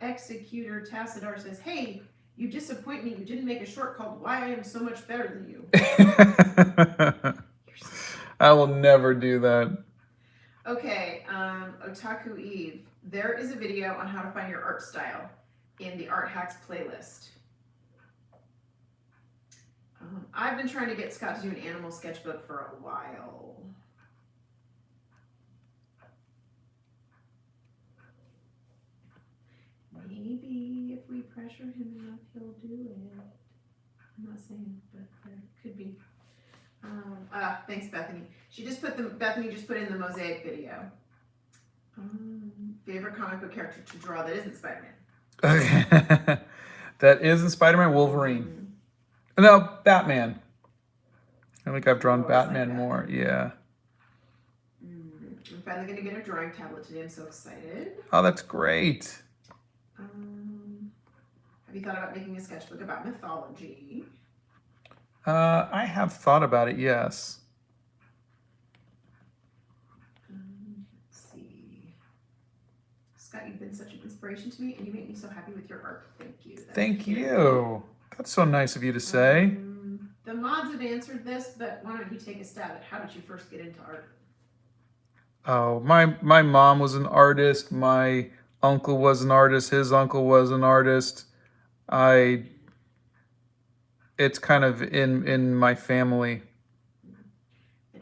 Executor Tassadar says, hey, you disappoint me. You didn't make a short called Why I Am So Much Better Than You. I will never do that. Okay, Otaku Eve. There is a video on how to find your art style in the Art Hacks playlist. I've been trying to get Scott to do an animal sketchbook for a while. Maybe if we pressure him enough, he'll do it. I'm not saying, but there could be. Thanks, Bethany. Bethany just put in the mosaic video. Favorite comic book character to draw that isn't Spider-Man? Okay. That isn't Spider-Man, Wolverine. No, Batman. I think I've drawn Batman more. Yeah. I'm finally going to get a drawing tablet today. I'm so excited. Oh, that's great. Have you thought about making a sketchbook about mythology? I have thought about it, yes. Let's see. Scott, you've been such an inspiration to me, and you make me so happy with your art. Thank you. Thank you. That's so nice of you to say. The mods have answered this, but why don't you take a stab at how did you first get into art? Oh, my mom was an artist. My uncle was an artist. His uncle was an artist. It's kind of in my family.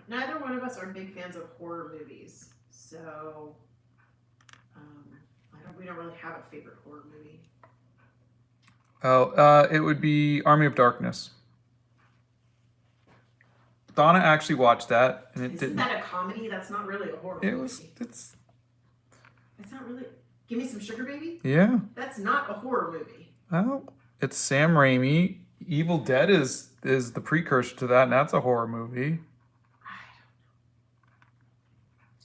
Neither one of us are big fans of horror movies, so we don't really have a favorite horror movie. Oh, it would be Army of Darkness. Donna actually watched that, and it Isn't that a comedy? That's not really a horror movie. It's not really. Give me some sugar, baby. Yeah. That's not a horror movie. Well, it's Sam Raimi. Evil Dead is the precursor to that, and that's a horror movie.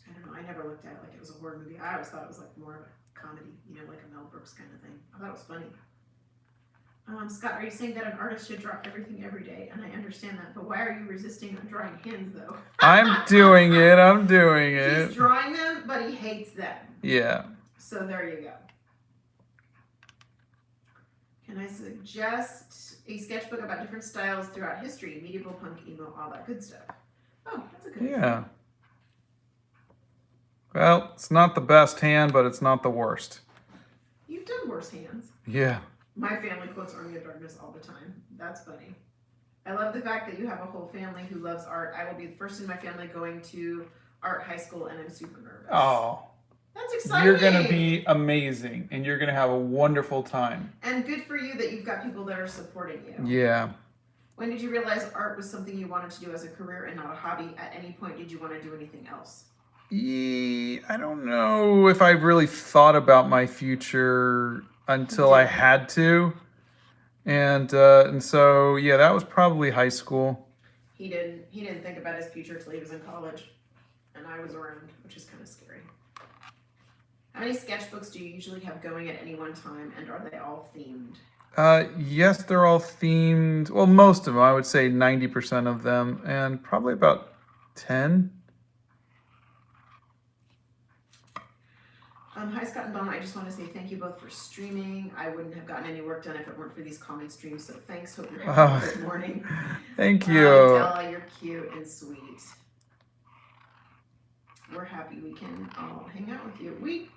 I don't know. I never looked at it like it was a horror movie. I always thought it was like more of a comedy, like a Mel Brooks works kind of thing. I thought it was funny. Scott, are you saying that an artist should draw everything every day? And I understand that, but why are you resisting on drawing hands, though? I'm doing it. I'm doing He's it. drawing them, but he hates them. Yeah. So there you go. Can I suggest a sketchbook about different styles throughout history? Medieval, punk, emo, all that good stuff. Oh, that's a good idea. Yeah. Well, it's not the best hand, but it's not the worst. You've done worse hands. Yeah. My family quotes Army of Darkness all the time. That's funny. I love the fact that you have a whole family who loves art. I will be the first in my family going to art high school, and I'm super nervous. Oh. That's exciting. You're going to be amazing, and you're going to have a wonderful time. And good for you that you've got people that are supporting you. Yeah. When did you realize art was something you wanted to do as a career and not a hobby? At any point, did you want to do anything else? I don't know if I really thought about my future until I had to. And so, yeah, that was probably high school. He didn't think about his future till he was in college. And I was around, which is kind of scary. How many sketchbooks do you usually have going at any one time, and are they all themed? Yes, they're all themed. Well, most of them, I would say 90% of them, and probably about 10. Hi, Scott and Donna. I just want to say thank you both for streaming. I wouldn't have gotten any work done if it weren't for these calming streams, so thanks. Hope you're having a good morning. Thank you. Della, you're cute and sweet. We're happy we can all hang out with you. We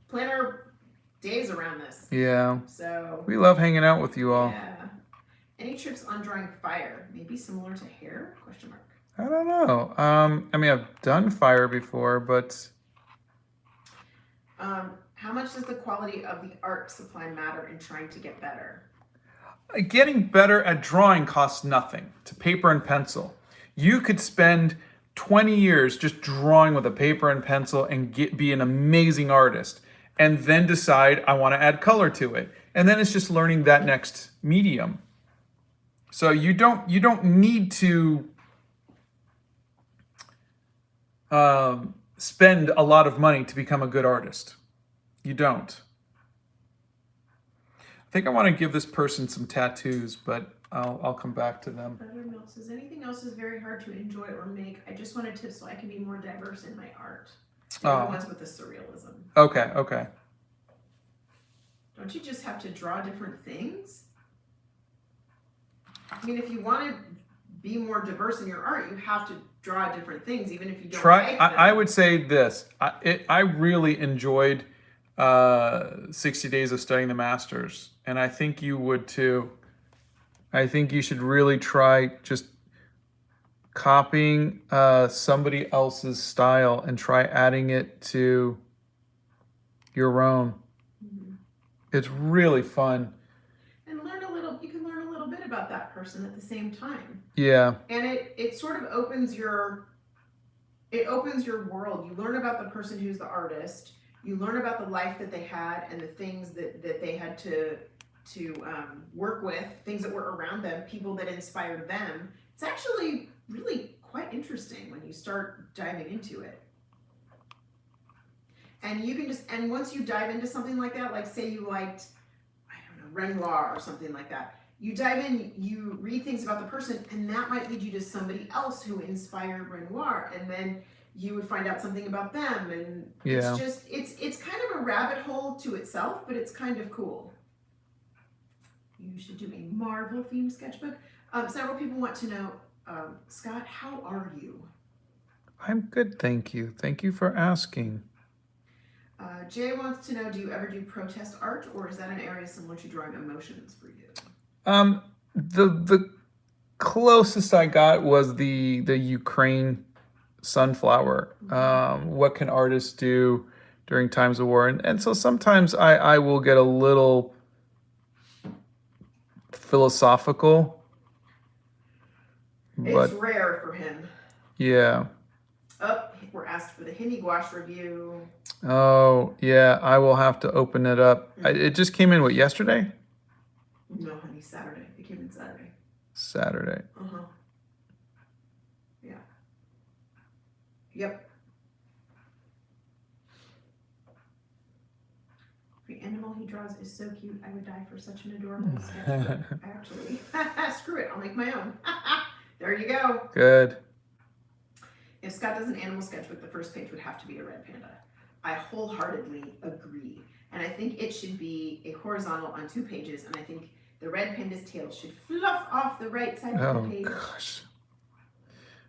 plan our days around this. Yeah. So we love hanging out with you all. Yeah. Any trips on drawing fire? Maybe similar to hair? Question mark. I don't know. I mean, I've done fire before, but how much does the quality of the art supply matter in trying to get better? getting better at drawing costs nothing to paper and pencil. You could spend 20 years just drawing with a paper and pencil and be an amazing artist, and then decide I want to add color to it. And then it's just learning that next medium. So you don't need to spend a lot of money to become a good artist. You don't. I think I want to give this person some tattoos, but I'll come back to them. Better Mill says, anything else is very hard to enjoy or make. I just wanted tips so I can be more diverse in my art. The ones with the surrealism. Okay. Don't you just have to draw different things? I mean, if you want to be more diverse in your art, you have to draw different things, even if you don't like them. I would say this. I really enjoyed 60 Days of Studying the Masters, and I think you would too. I think you should really try just copying somebody else's style and try adding it to your own. Mm-hmm. It's really fun. And you can learn a little bit about that person at the same time. Yeah. And it sort of opens your world. You learn about the person who's the artist. You learn about the life that they had and the things that they had to work with, things that were around them, people that inspired them. It's actually really quite interesting when you start diving into it. And you can and once you dive into something like that, like say you liked, I don't know, Renoir or something like that, you dive in, you read things about the person, and that might lead you to somebody else who inspired Renoir, and then you would find out something about them, and Yeah. it's kind of a rabbit hole to itself, but it's kind of cool. You should do a Marvel themed sketchbook. Several people want to know, Scott, how are you? I'm good, thank you. Thank you for asking. Jay wants to know, do you ever do protest art, or is that an area similar to drawing emotions for you? The closest I got was the Ukraine sunflower. What can artists do during times of war? And so sometimes I will get a little philosophical. But it's rare for him. Yeah. Oh, we're asked for the Hindi gouache review. Oh, yeah, I will have to open it up. It just came in, what, yesterday? No, honey, Saturday. It came in Saturday. Saturday. Uh-huh. Yeah. Yep. animal he draws is so cute. I would die for such an adorable sketchbook. Actually, screw it. I'll make my own. There you go. Good. If Scott does an animal sketchbook, the first page would have to be a red panda. I wholeheartedly agree. And I think it should be a horizontal on 2 pages. And I think the red panda's tail should fluff off the right side of the page. Gosh.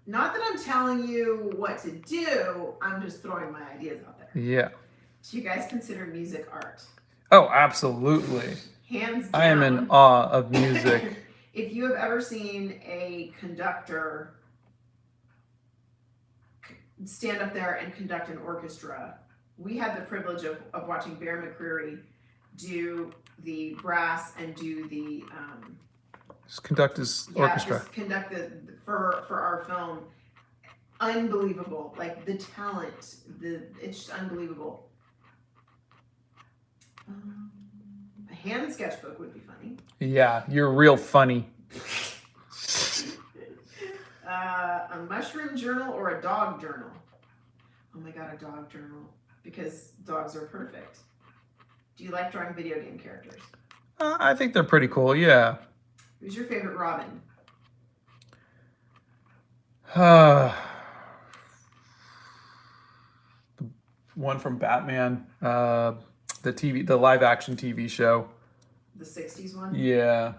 Not that I'm telling you what to do. I'm just throwing my ideas out there. Yeah. Do you guys consider music art? Oh, absolutely. Hands down. I am in awe of music. If you have ever seen a conductor stand up there and conduct an orchestra, we had the privilege of watching Bear McCreary do the brass and do the Just conduct his orchestra. just conduct for our film. Unbelievable, like the talent, it's just unbelievable. A hand sketchbook would be funny. Yeah, you're real funny. A mushroom journal or a dog journal? Oh my god, a dog journal, because dogs are perfect. Do you like drawing video game characters? I think they're pretty cool, yeah. Who's your favorite Robin? The one from Batman, the live action TV show. The 60s one? Yeah.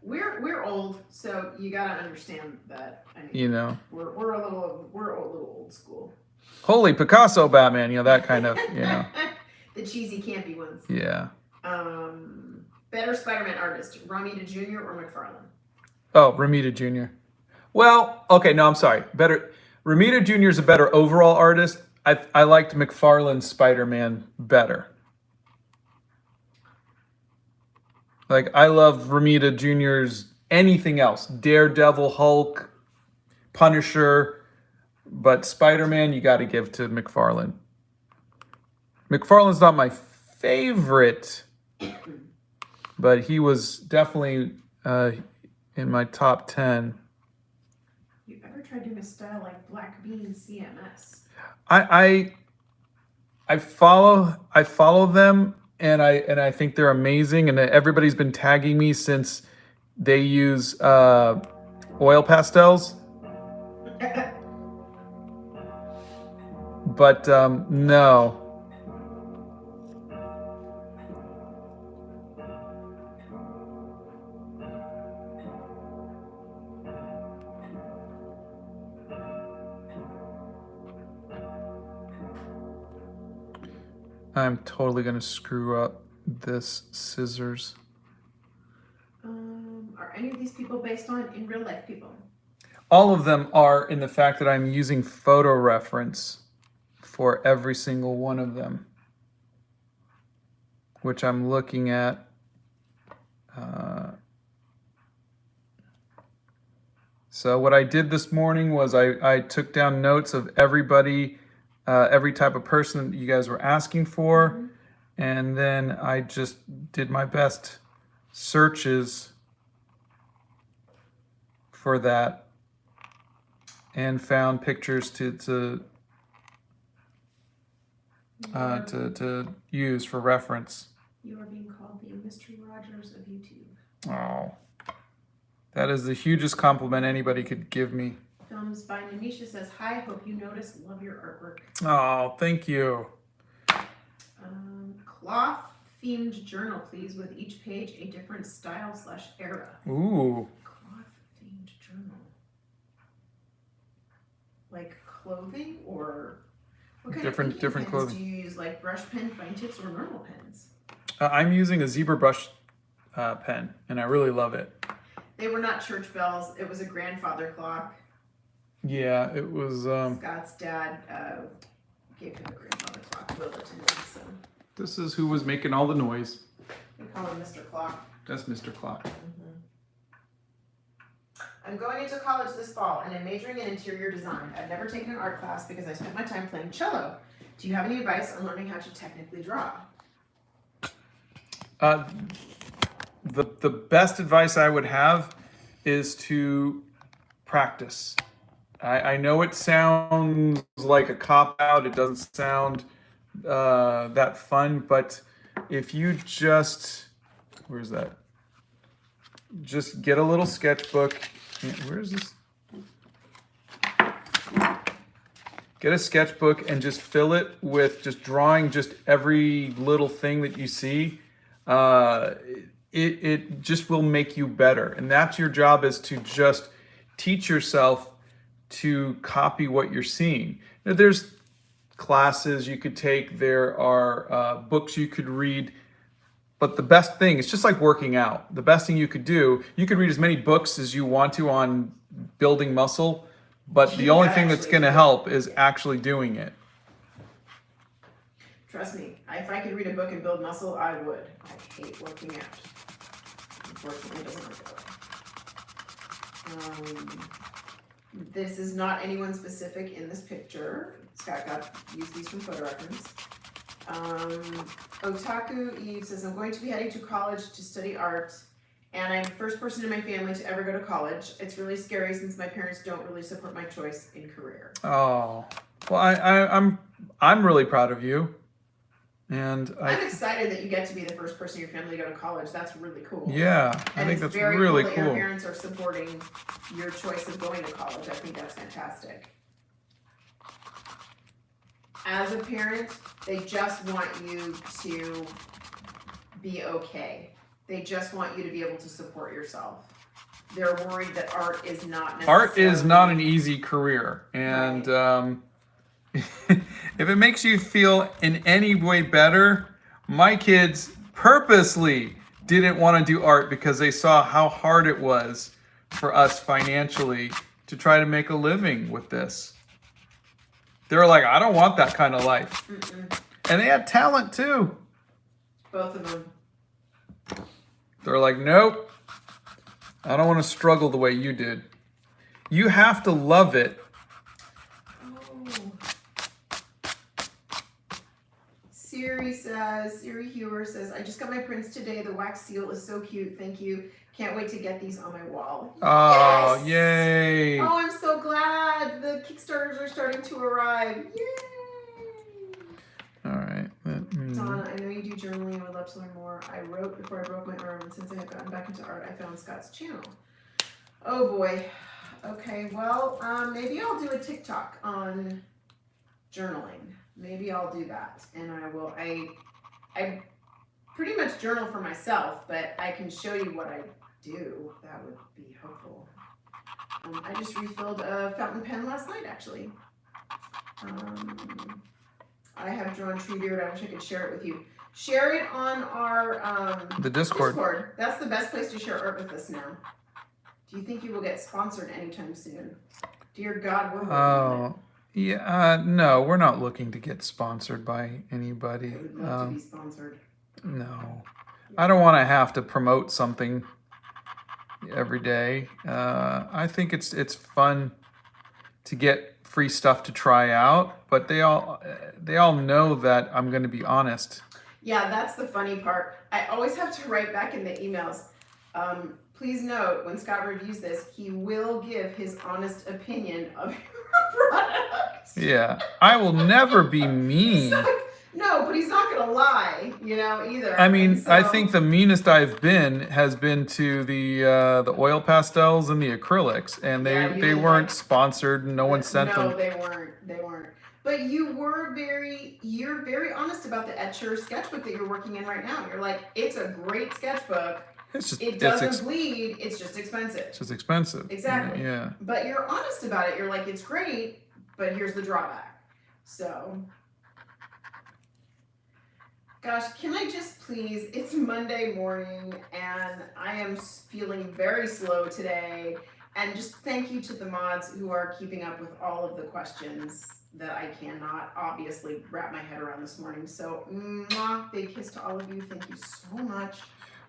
We're old, so you gotta understand that. I mean, You know. we're a little old school. Holy Picasso Batman, that kind of, The cheesy campy ones. Yeah. Better Spider-Man artist, Romita Jr. or McFarlane? Oh, Romita Jr. Well, okay, no, I'm sorry. Romita Jr. is a better overall artist. I liked McFarlane's Spider-Man better. Like, I love Romita Jr.'s anything else. Daredevil, Hulk, Punisher. But Spider-Man, you got to give to McFarlane. McFarlane's not my favorite, but he was definitely in my top 10. You ever tried doing a style like Black Bean CMS? I follow them, and I think they're amazing, and everybody's been tagging me since they use oil pastels. But no. I'm totally gonna screw up this scissors. Are any of these people based on in real life people? All of them are, in the fact that I'm using photo reference for every single one of them, which I'm looking at. So what I did this morning was I took down notes of everybody, every type of person that you guys were asking for, and then I just did my best searches for that and found pictures to use for reference. You are being called the Mystery Rogers of YouTube. Oh, that is the hugest compliment anybody could give me. Films by Nanisha says, hi, hope you notice, love your artwork. Oh, thank you. Cloth themed journal, please, with each page a different style / era. Ooh. Cloth themed journal. Like clothing or what kind Different of inking pens clothing. do you use, like brush pen, fine tips, or normal pens? I'm using a zebra brush pen, and I really love it. They were not church bells. It was a grandfather clock. Yeah, it was. Scott's dad gave him a grandfather clock. Willerton. So This is who was making all the noise. we call him Mr. Clock. That's Mr. Clock. I'm going into college this fall and I'm majoring in interior design. I've never taken an art class because I spent my time playing cello. Do you have any advice on learning how to technically draw? The best advice I would have is to practice. I know it sounds like a cop-out. It doesn't sound that fun. But if you just, where's that? Just get a little sketchbook. Where's this? Get a sketchbook and just fill it with just drawing just every little thing that you see. It just will make you better. And that's your job, is to just teach yourself to copy what you're seeing. Now, there's classes you could take, there are books you could read. But the best thing, it's just like working out. The best thing you could do, you could read as many books as you want to on building muscle, but the only thing that's going to help is actually doing it. Trust me, if I could read a book and build muscle, I would. I hate working out. Unfortunately, it doesn't work that way. This is not anyone specific in this picture. Scott used these from photo reference. Otaku Eve says, I'm going to be heading to college to study art, and I'm the first person in my family to ever go to college. It's really scary since my parents don't really support my choice in career. Oh, well, I'm really proud of you, and I'm excited that you get to be the first person in your family to go to college. That's really cool. Yeah, I think that's really cool. Your parents are supporting your choice of going to college. I think that's fantastic. As a parent, they just want you to be okay. They just want you to be able to support yourself. They're worried that art is not necessarily... Art is not an easy career. And right. If it makes you feel in any way better, my kids purposely didn't want to do art because they saw how hard it was for us financially to try to make a living with this. They were like, I don't want that kind of life. Mm-mm. And they had talent too. Both of them. They're like, nope, I don't want to struggle the way you did. You have to love it. Oh. Siri Hewer says, I just got my prints today. The wax seal is so cute. Thank you. Can't wait to get these on my wall. Oh, yes! Yay. Oh, I'm so glad. The Kickstarters are starting to arrive. Yay! All right. Donna, I know you do journaling. I would love to learn more. I wrote before I broke my arm, and since I have gotten back into art, I found Scott's channel. Oh, boy. Okay, well, maybe I'll do a TikTok on journaling. Maybe I'll do that. And I will. I pretty much journal for myself, but I can show you what I do. That would be helpful. I just refilled a fountain pen last night, actually. I have drawn Treebeard. I wish I could share it with you. Share it on our the Discord. That's the best place to share art with us now. Do you think you will get sponsored anytime soon? Dear God, we're working on it. Yeah, no, we're not looking to get sponsored by anybody. I would love to be sponsored. No, I don't want to have to promote something every day. I think it's fun to get free stuff to try out, but they all know that I'm going to be honest. Yeah, that's the funny part. I always have to write back in the emails. Please note, when Scott reviews this, he will give his honest opinion of your product. Yeah, I will never be mean. No, but he's not going to lie, either. I mean, I think the meanest I've been has been to the oil pastels and the acrylics, and they weren't sponsored, and no one sent them. No, they weren't. But you're very honest about the Etcher sketchbook that you're working in right now. You're like, it's a great sketchbook. It doesn't bleed. It's just expensive. It's just expensive. Exactly. Yeah. But you're honest about it. You're like, it's great, but here's the drawback. So, gosh, can I just please? It's Monday morning, and I am feeling very slow today. And just thank you to the mods who are keeping up with all of the questions that I cannot obviously wrap my head around this morning. So, big kiss to all of you. Thank you so much.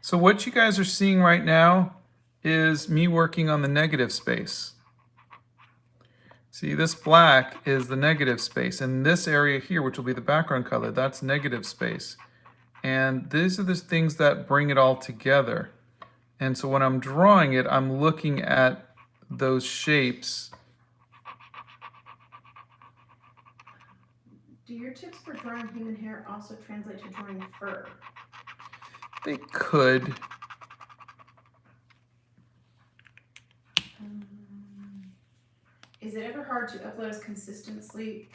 So what you guys are seeing right now is me working on the negative space. See, this black is the negative space, and this area here, which will be the background color, that's negative space. And these are the things that bring it all together. And so when I'm drawing it, I'm looking at those shapes. Do your tips for drawing human hair also translate to drawing fur? They could. Is it ever hard to upload as consistently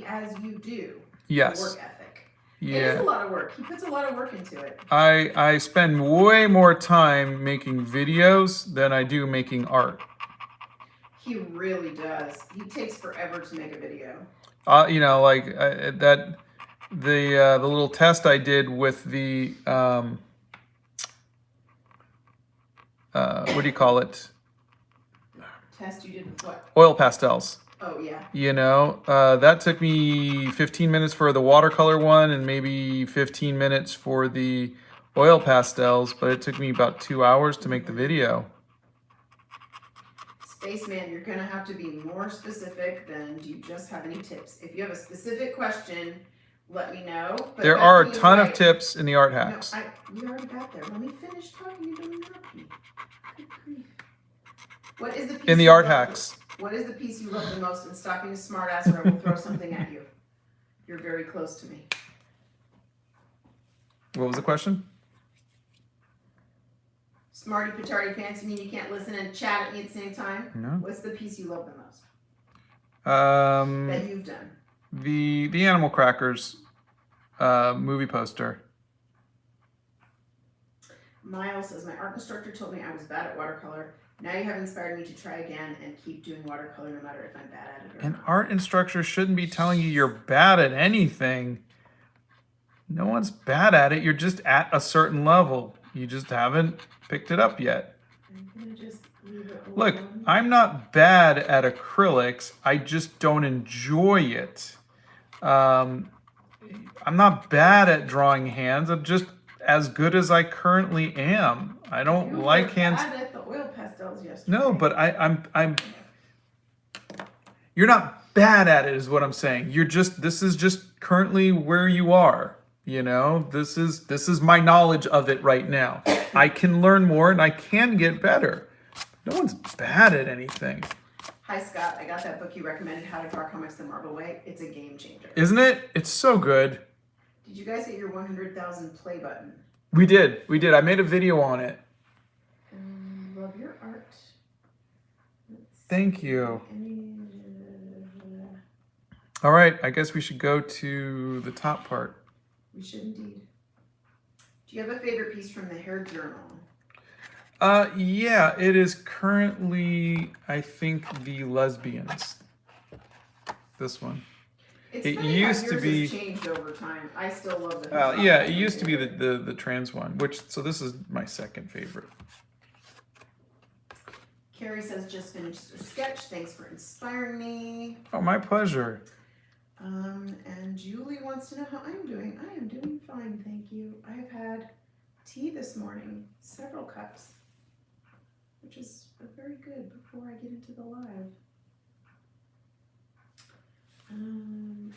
as you do? Yes. Work ethic. Yeah. It is a lot of work. He puts a lot of work into it. I spend way more time making videos than I do making art. He really does. He takes forever to make a video. You know, like the little test I did with the what do you call it? Test you did with what? Oil pastels. Oh yeah. You know, that took me 15 minutes for the watercolor one and maybe 15 minutes for the oil pastels, but it took me about 2 hours to make the video. Spaceman, you're going to have to be more specific than do you just have any tips? If you have a specific question, let me know. But there are a ton of tips in the art hacks. No, we already got there. Let me finish talking. You don't interrupt me. Good grief. What is the piece In the art hacks. What is the piece you love the most? And stop being a smart ass or I will throw something at you. You're very close to me. What was the question? Smarty petardy pants, you mean you can't listen and chat at me at the same time? No. What's the piece you love the most? That you've done? The Animal Crackers movie poster. Miles says, my art instructor told me I was bad at watercolor. Now you have inspired me to try again and keep doing watercolor no matter if I'm bad at it or An not. art instructor shouldn't be telling you you're bad at anything. No one's bad at it. You're just at a certain level. You just haven't picked it up yet. I'm gonna just leave it alone. Look, I'm not bad at acrylics. I just don't enjoy it. I'm not bad at drawing hands. I'm just as good as I currently am. I don't You like were hands. bad at the oil pastels yesterday. No, but I'm. You're not bad at it, is what I'm saying. You're just. This is just currently where you are. You know, this is my knowledge of it right now. I can learn more and I can get better. No one's bad at anything. Hi Scott, I got that book you recommended, How to Draw Comics the Marvel Way. It's a game changer. Isn't it? It's so good. Did you guys get your 100,000 play button? We did. I made a video on it. Love your art. Thank you. All right, I guess we should go to the top part. We should indeed. Do you have a favorite piece from the hair journal? Yeah, it is currently, I think, the lesbians. This one. It's It funny used how to yours be- has changed over time. I still love the. Yeah, it used to be the trans one, so this is my second favorite. Carrie says, just finished a sketch. Thanks for inspiring me. Oh, my pleasure. And Julie wants to know how I'm doing. I am doing fine, thank you. I have had tea this morning, several cups, which is very good before I get into the live.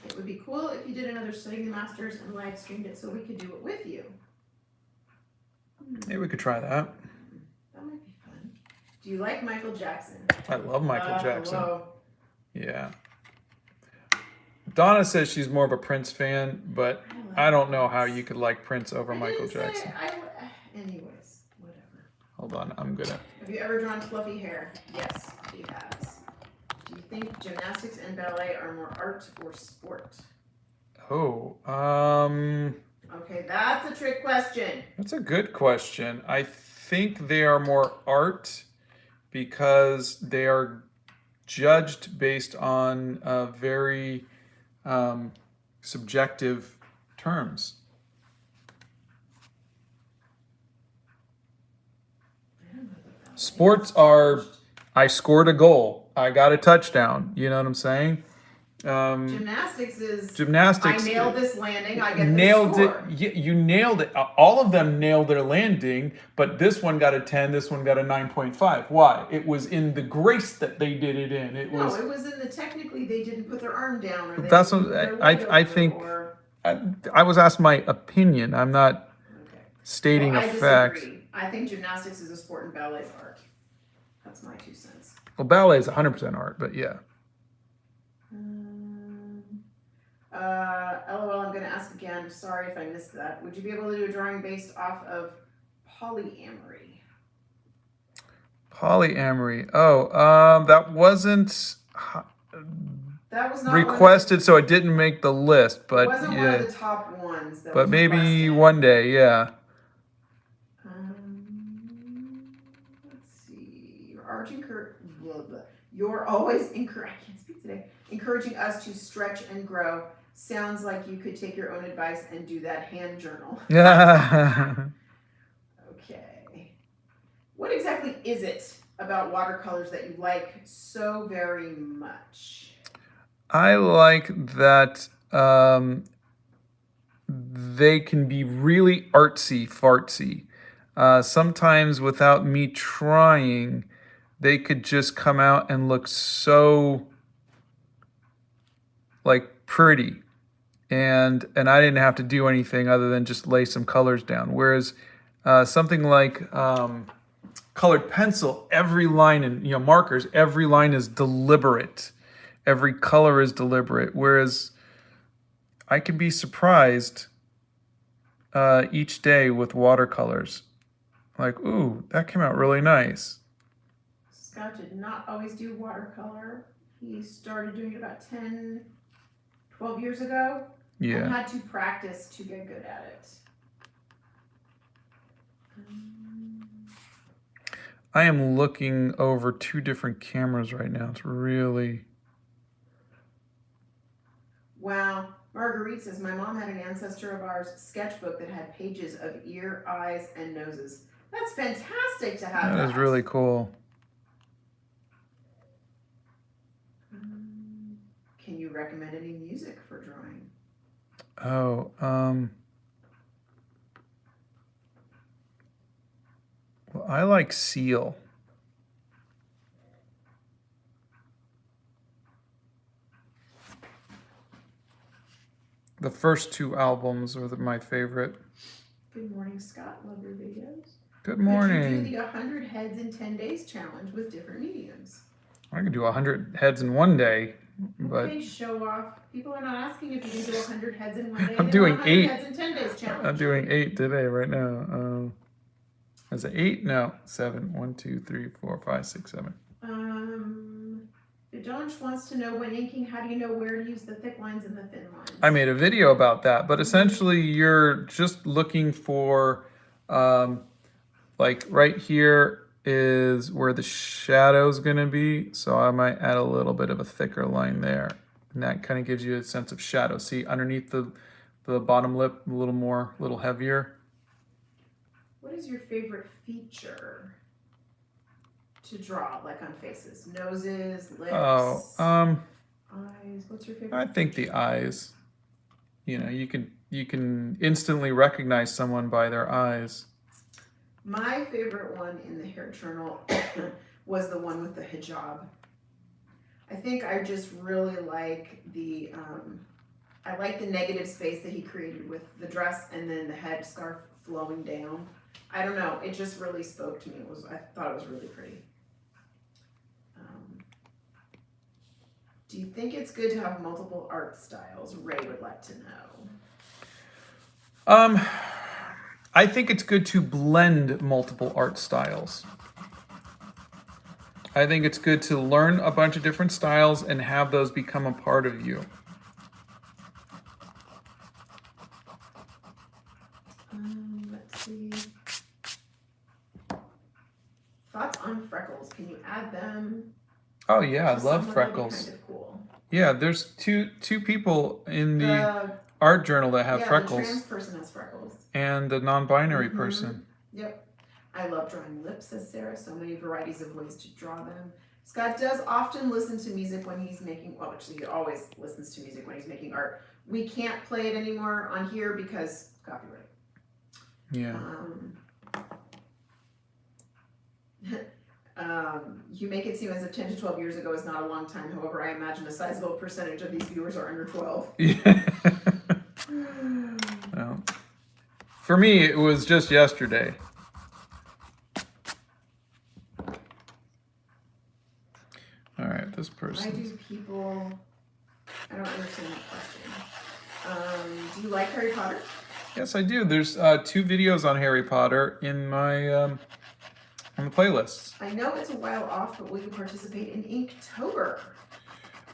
It would be cool if you did another Studying the Masters and live streamed it so we could do it with you. Maybe we could try that. That might be fun. Do you like Michael Jackson? I love Michael Jackson. Hello. Yeah. Donna says she's more of a Prince fan, but I don't know how you could like Prince over Michael Jackson. Anyways, whatever. Hold on, I'm gonna. Have you ever drawn fluffy hair? Yes, he has. Do you think gymnastics and ballet are more art or sport? Oh, Okay, that's a trick question. that's a good question. I think they are more art because they are judged based on very subjective terms. Sports are, I scored a goal, I got a touchdown. You know what I'm saying? Gymnastics is. Gymnastics. I nailed this landing. I get Nailed the it. score. You nailed it. All of them nailed their landing, but this one got a 10. This one got a 9.5. Why? It was in the grace that they did it in. It was. No, it was in the technically they didn't put their arm down or they That's didn't what put their I leg over, think. or- I was asked my opinion. I'm not Okay. stating Well, a I fact. disagree. I think gymnastics is a sport and ballet is art. That's my 2 cents. Well, ballet is 100% art, but yeah. LOL, I'm going to ask again. Sorry if I missed that. Would you be able to do a drawing based off of polyamory? Polyamory. Oh, that wasn't That was not requested, so it didn't make the list. But it wasn't one yeah, of the top ones that but was maybe requested. one day, yeah. Let's see. You're always I can't speak today. Encouraging us to stretch and grow. Sounds like you could take your own advice and do that hand journal. Okay. What exactly is it about watercolors that you like so very much? I like that they can be really artsy fartsy. Sometimes without me trying, they could just come out and look so like pretty. And I didn't have to do anything other than just lay some colors down. Whereas something like colored pencil, every line, and markers, every line is deliberate. Every color is deliberate. Whereas I can be surprised each day with watercolors. Like, ooh, that came out really nice. Scott did not always do watercolor. He started doing it about 10, 12 years ago. Yeah. And had to practice to get good at it. I am looking over 2 different cameras right now. It's really... Wow. Marguerite says, my mom had an ancestor of ours sketchbook that had pages of ear, eyes, and noses. That's fantastic to have. That is really cool. Can you recommend any music for drawing? Oh, well, I like Seal. The first 2 albums are my favorite. Good morning, Scott. Love your videos. Good morning. Could you do the 100 heads in 10 days challenge with different mediums? I can do 100 heads in one day, but... Okay, show off. People are not asking if you can do 100 heads in one day. I'm doing 8. Heads in 10 days challenge. I'm doing 8 today, right now. Is it 8? No, 7. 1, 2, 3, 4, 5, 6, 7. Donch wants to know, when inking, how do you know where to use the thick lines and the thin lines? I made a video about that, but essentially you're just looking for, like right here is where the shadow's gonna be. So I might add a little bit of a thicker line there. And that kind of gives you a sense of shadow. See, underneath the bottom lip, a little heavier. What is your favorite feature to draw, like on faces? Noses, lips, eyes. What's your favorite? I think the eyes. You can instantly recognize someone by their eyes. My favorite one in the hair journal was the one with the hijab. I think I just really like the I like the negative space that he created with the dress and then the head scarf flowing down. I don't know, it just really spoke to me. I thought it was really pretty. Do you think it's good to have multiple art styles? Ray would like to know. I think it's good to blend multiple art styles. I think it's good to learn a bunch of different styles and have those become a part of you. Let's see. Thoughts on freckles? Can you add them? Oh yeah, I love freckles. Kind of cool. Yeah, there's two people in the art journal that have freckles. The trans person has freckles. And the non-binary person. Yep. I love drawing lips, says Sarah. So many varieties of ways to draw them. Scott does often listen to music when he's making, well, actually he always listens to music when he's making art. We can't play it anymore on here because copyright. Yeah. You make it seem as if 10 to 12 years ago is not a long time. However, I imagine a sizable percentage of these viewers are under 12. Yeah. Well, for me, it was just yesterday. All right, this person. Why do people I don't understand that question. Do you like Harry Potter? Yes, I do. There's 2 videos on Harry Potter in my on the playlists. I know it's a while off, but will you participate in Inktober?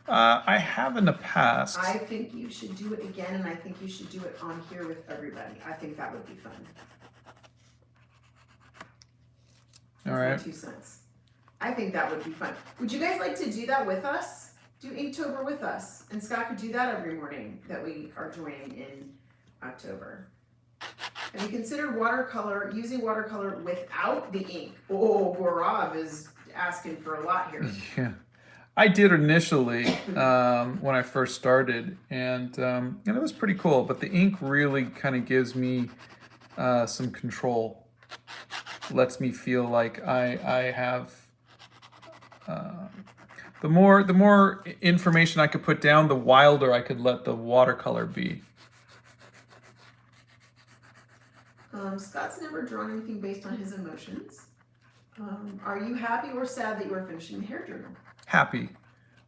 I have in the past. I think you should do it again, and I think you should do it on here with everybody. I think that would be fun. All right. My 2 cents. I think that would be fun. Would you guys like to do that with us? Do Inktober with us. And Scott could do that every morning that we are joining in October. Have you considered using watercolor without the ink? Oh, Gaurav is asking for a lot here. Yeah. I did initially when I first started, and it was pretty cool. But the ink really kind of gives me some control, lets me feel like I have. The more information I could put down, the wilder I could let the watercolor be. Scott's never drawn anything based on his emotions. Are you happy or sad that you are finishing the hair journal? Happy.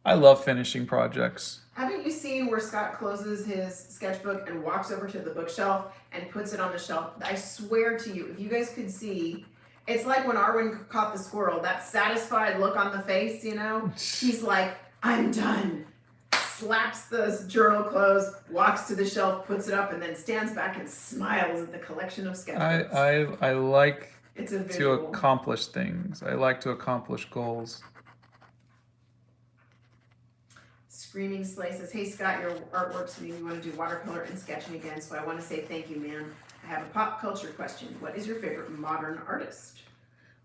I love finishing projects. Haven't you seen where Scott closes his sketchbook and walks over to the bookshelf and puts it on the shelf? I swear to you, if you guys could see, it's like when Arwen caught the squirrel, that satisfied look on the face, you know? He's like, I'm done. Slaps the journal closed, walks to the shelf, puts it up, and then stands back and smiles at the collection of sketchbooks. I like It's a to visual. accomplish things. I like to accomplish goals. Screaming Slay says, hey Scott, your artworks mean you want to do watercolor and sketching again, so I want to say thank you, man. I have a pop culture question. What is your favorite modern artist?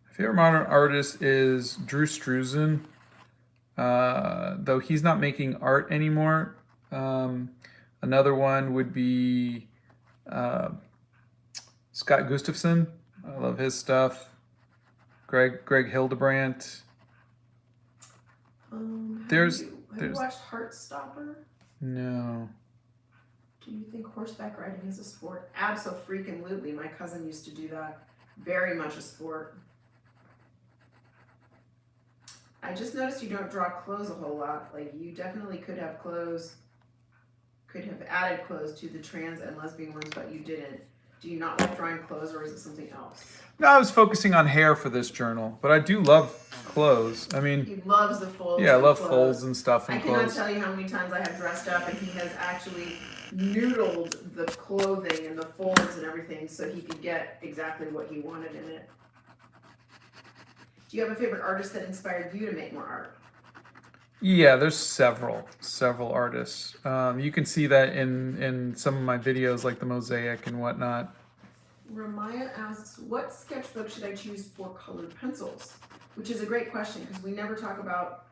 My favorite modern artist is Drew Struzan, though he's not making art anymore. Another one would be Scott Gustafson. I love his stuff. Greg Hildebrandt. Have you watched Heartstopper? No. Do you think horseback riding is a sport? Abso-freaking-lutely. My cousin used to do that. Very much a sport. I just noticed you don't draw clothes a whole lot. Like, you definitely could have added clothes to the trans and lesbian ones, but you didn't. Do you not like drawing clothes, or is it something else? No, I was focusing on hair for this journal, but I do love clothes. I mean, He loves the folds. yeah, I love clothes. folds and stuff I and cannot clothes. tell you how many times I have dressed up and he has actually noodled the clothing and the folds and everything so he could get exactly what he wanted in it. Do you have a favorite artist that inspired you to make more art? Yeah, there's several artists. You can see that in some of my videos, like the mosaic and whatnot. Ramaya asks, what sketchbook should I choose for colored pencils? Which is a great question because we never talk about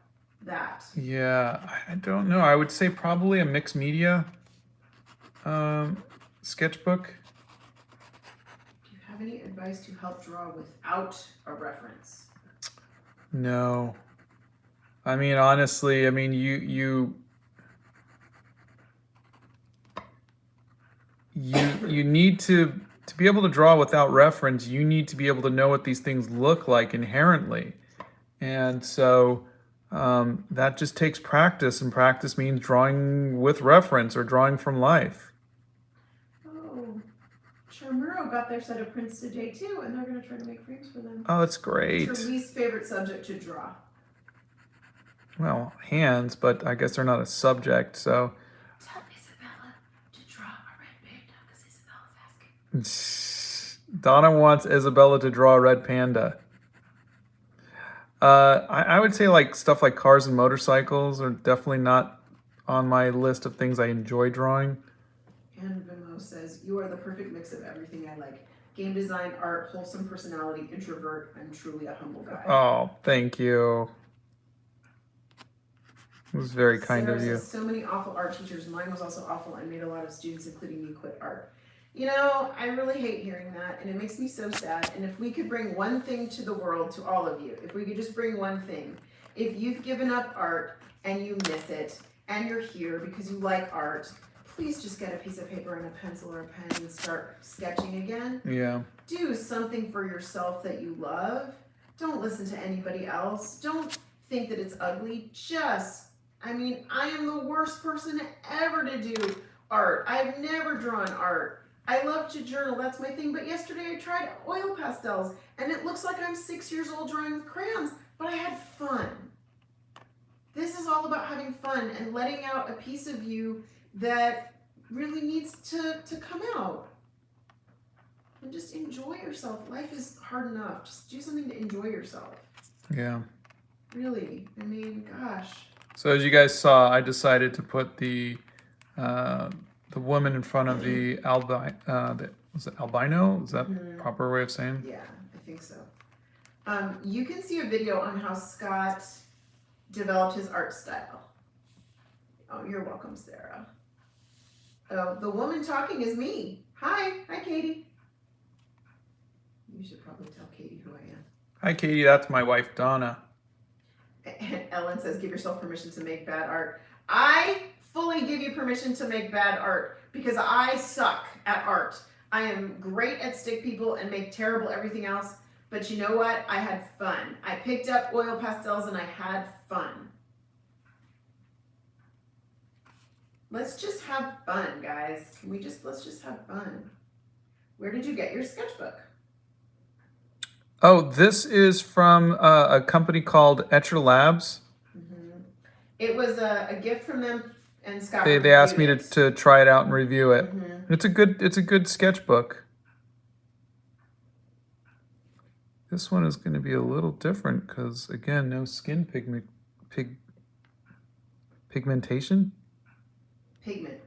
that. Yeah, I don't know. I would say probably a mixed media sketchbook. Do you have any advice to help draw without a reference? No. I mean, honestly, I mean, you need to be able to draw without reference. You need to be able to know what these things look like inherently, and so that just takes practice. And practice means drawing with reference or drawing from life. Oh, Charmuro got their set of prints today too, and they're going to try to make frames for them. Oh, that's great. What's your least favorite subject to draw? Well, hands, but I guess they're not a subject, so. Tell Isabella to draw a red panda because Isabella's asking. Donna wants Isabella to draw a red panda. I would say like stuff like cars and motorcycles are definitely not on my list of things I enjoy drawing. And Venmo says, you are the perfect mix of everything I like. Game design, art, wholesome personality, introvert, and truly a humble guy. Oh, thank you. It was very kind Sarah of you. says, so many awful art teachers. Mine was also awful and made a lot of students, including me, quit art. You know, I really hate hearing that, and it makes me so sad. And if we could bring one thing to the world, to all of you, if we could just bring one thing. If you've given up art and you miss it, and you're here because you like art, please just get a piece of paper and a pencil or a pen and start sketching again. Yeah. Do something for yourself that you love. Don't listen to anybody else. Don't think that it's ugly. Just I mean, I am the worst person ever to do art. I've never drawn art. I love to journal, that's my thing. But yesterday I tried oil pastels and it looks like I'm 6 years old drawing with crayons, but I had fun. This is all about having fun and letting out a piece of you that really needs to come out. And just enjoy yourself. Life is hard enough. Just do something to enjoy yourself. Yeah. Really. I mean, gosh. So as you guys saw, I decided to put the woman in front of the was it albino? Is that the proper way of saying? Yeah, I think so. You can see a video on how Scott developed his art style. Oh, you're welcome, Sarah. Oh, the woman talking is me. Hi, Katie. You should probably tell Katie who I am. Hi, Katie. That's my wife, Donna. Ellen says, give yourself permission to make bad art. I fully give you permission to make bad art because I suck at art. I am great at stick people and make terrible everything else. But you know what? I had fun. I picked up oil pastels and I had fun. Let's just have fun, guys. Let's just have fun. Where did you get your sketchbook? Oh, this is from a company called Etcher Labs. It was a gift from them, and Scott. They asked me to try it out and review it. It's a good sketchbook. This one is going to be a little different because again, no skin pigmentation. Pigment.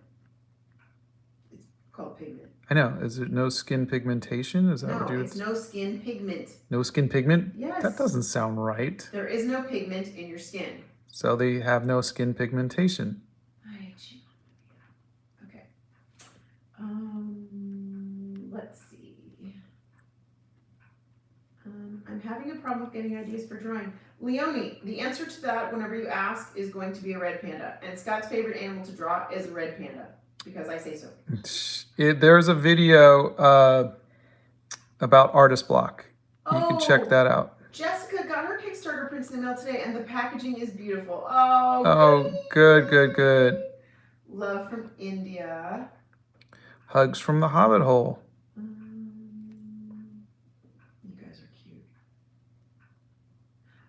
It's called pigment. I know. Is it no skin pigmentation? Is that what you? No, it's no skin pigment. No skin pigment? Yes. That doesn't sound right. There is no pigment in your skin. So they have no skin pigmentation. Okay. Let's see. I'm having a problem with getting ideas for drawing. Leonie, the answer to that, whenever you ask, is going to be a red panda. And Scott's favorite animal to draw is a red panda. Because I say so. There's a video about artist block. You can check that out. Jessica got her Kickstarter prints in the mail today, and the packaging is beautiful. Oh, good. Love from India. Hugs from the Hobbit hole. You guys are cute.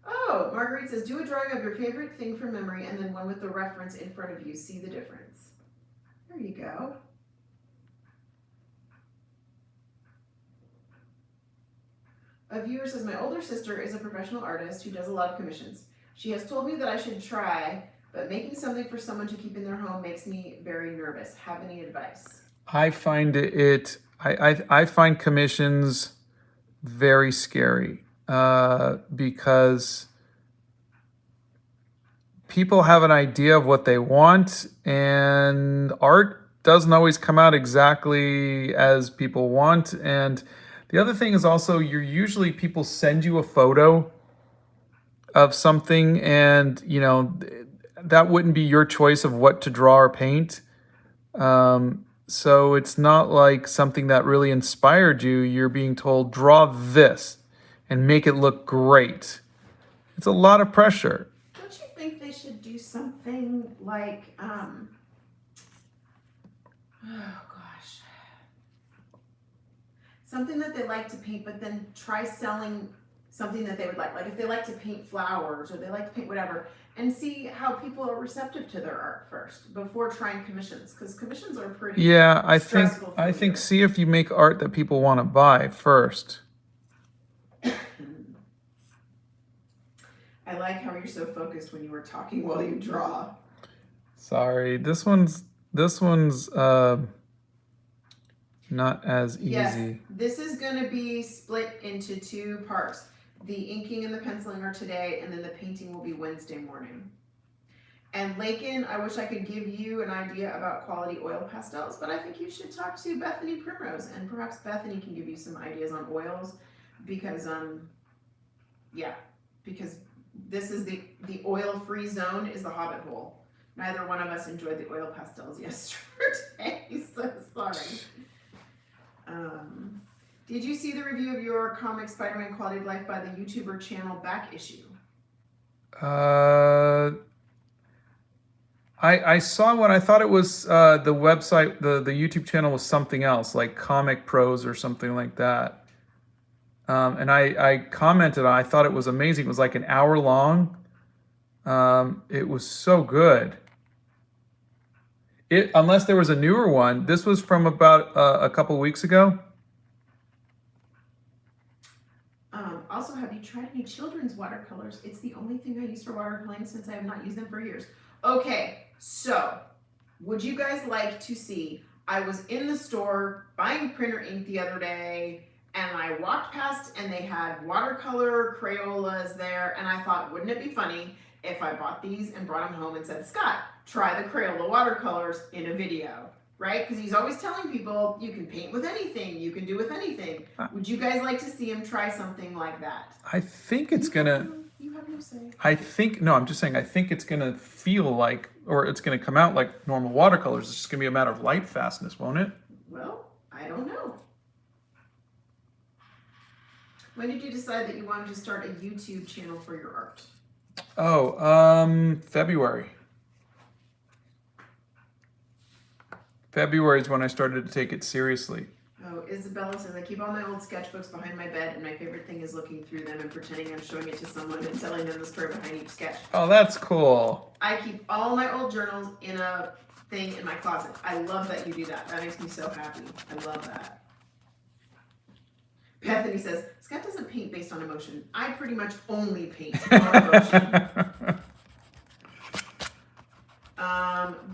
Oh, Marguerite says, do a drawing of your favorite thing from memory, and then one with the reference in front of you. See the difference. There you go. A viewer says, my older sister is a professional artist who does a lot of commissions. She has told me that I should try, but making something for someone to keep in their home makes me very nervous. Have any advice? I find I find commissions very scary because people have an idea of what they want, and art doesn't always come out exactly as people want. And the other thing is also, usually people send you a photo of something, and that wouldn't be your choice of what to draw or paint. So it's not like something that really inspired you. You're being told, draw this and make it look great. It's a lot of pressure. Don't you think they should do something like, something that they like to paint, but then try selling something that they would like. Like if they like to paint flowers or they like to paint whatever, and see how people are receptive to their art first before trying commissions, because commissions are pretty stressful. I think see if you make art that people want to buy first. I like how you're so focused when you were talking while you draw. Sorry, this one's not as easy. Yes, this is going to be split into two parts. The inking and the penciling are today, and then the painting will be Wednesday morning. And Lakin, I wish I could give you an idea about quality oil pastels, but I think you should talk to Bethany Primrose, and perhaps Bethany can give you some ideas on oils, because because this is the oil-free zone is the Hobbit hole. Neither one of us enjoyed the oil pastels yesterday, so sorry. Did you see the review of your comic Spider-Man Quality of Life by the YouTuber channel Back Issue? I saw one. I thought it was the website, the YouTube channel was something else, like Comic Pros or something like that. And I commented. I thought it was amazing. It was like an hour long. It was so good. It unless there was a newer one. This was from about a couple weeks ago. Also, have you tried any children's watercolors? It's the only thing I use for watercoloring since I have not used them for years. Okay, so would you guys like to see? I was in the store buying printer ink the other day, and I walked past and they had watercolor Crayolas there, and I thought, wouldn't it be funny if I bought these and brought them home and said, Scott, try the Crayola watercolors in a video, right? Because he's always telling people you can paint with anything, you can do with anything. Would you guys like to see him try something like that? I think it's gonna. You have no say. I'm just saying. I think it's gonna feel like, or it's gonna come out like normal watercolors. It's just gonna be a matter of light fastness, won't it? Well, I don't know. When did you decide that you wanted to start a YouTube channel for your art? Oh, February. February is when I started to take it seriously. Oh, Isabella says, I keep all my old sketchbooks behind my bed, and my favorite thing is looking through them and pretending I'm showing it to someone and telling them the story behind each sketch. Oh, that's cool. I keep all my old journals in a thing in my closet. I love that you do that. That makes me so happy. I love that. Bethany says, Scott doesn't paint based on emotion. I pretty much only paint on emotion.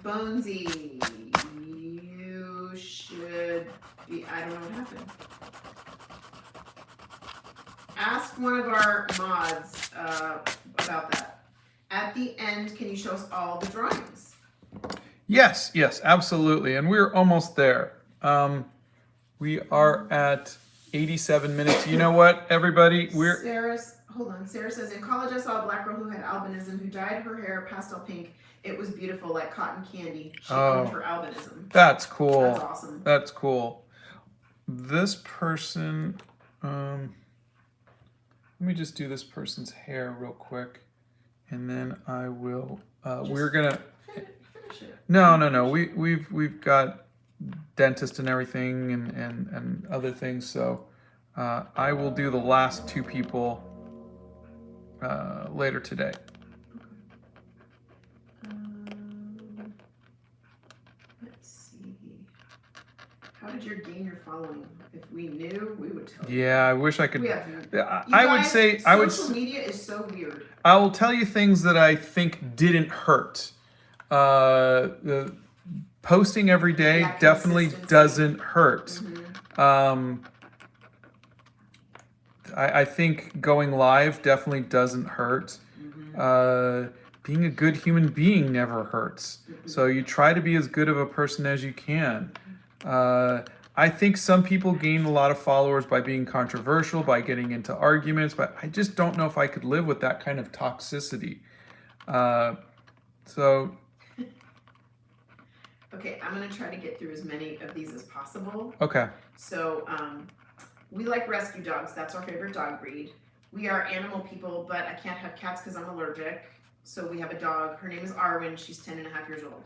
Bonesy, you should be, I don't know what happened. Ask one of our mods about that. At the end, can you show us all the drawings? Yes, absolutely. And we're almost there. We are at 87 minutes. You know what, everybody? Sarah says, in college I saw a black girl who had albinism who dyed her hair pastel pink. It was beautiful, like cotton candy. She owned her albinism. That's cool. That's awesome. That's cool. This person, let me just do this person's hair real quick, and then I will. We're gonna. Finish it. No. We've got dentist and everything and other things. So I will do the last two people later today. Let's see. How did you gain your following? If we knew, we would tell you. Yeah, I wish I could. We have I would say I would. Social media is so weird. I will tell you things that I think didn't hurt. The posting every day definitely doesn't hurt. Mm-hmm. I think going live definitely doesn't hurt. Mm-hmm. Being a good human being never hurts. Mm-hmm. So you try to be as good of a person as you can. I think some people gain a lot of followers by being controversial, by getting into arguments, but I just don't know if I could live with that kind of toxicity. So. Okay, I'm going to try to get through as many of these as possible. Okay. So, we like rescue dogs. That's our favorite dog breed. We are animal people, but I can't have cats because I'm allergic. So we have a dog. Her name is Arwen. She's 10 and a half years old.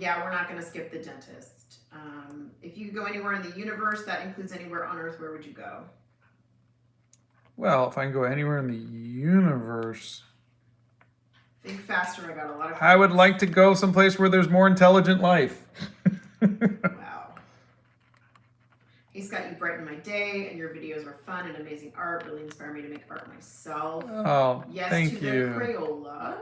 Yeah, we're not going to skip the dentist. If you could go anywhere in the universe, that includes anywhere on Earth, where would you go? Well, if I can go anywhere in the universe. Think faster. I got a lot of. I would like to go someplace where there's more intelligent life. Wow. Hey Scott, you brighten my day, and your videos are fun and amazing art. Really inspire me to make art myself. Oh, yes, thank to you. The Crayola.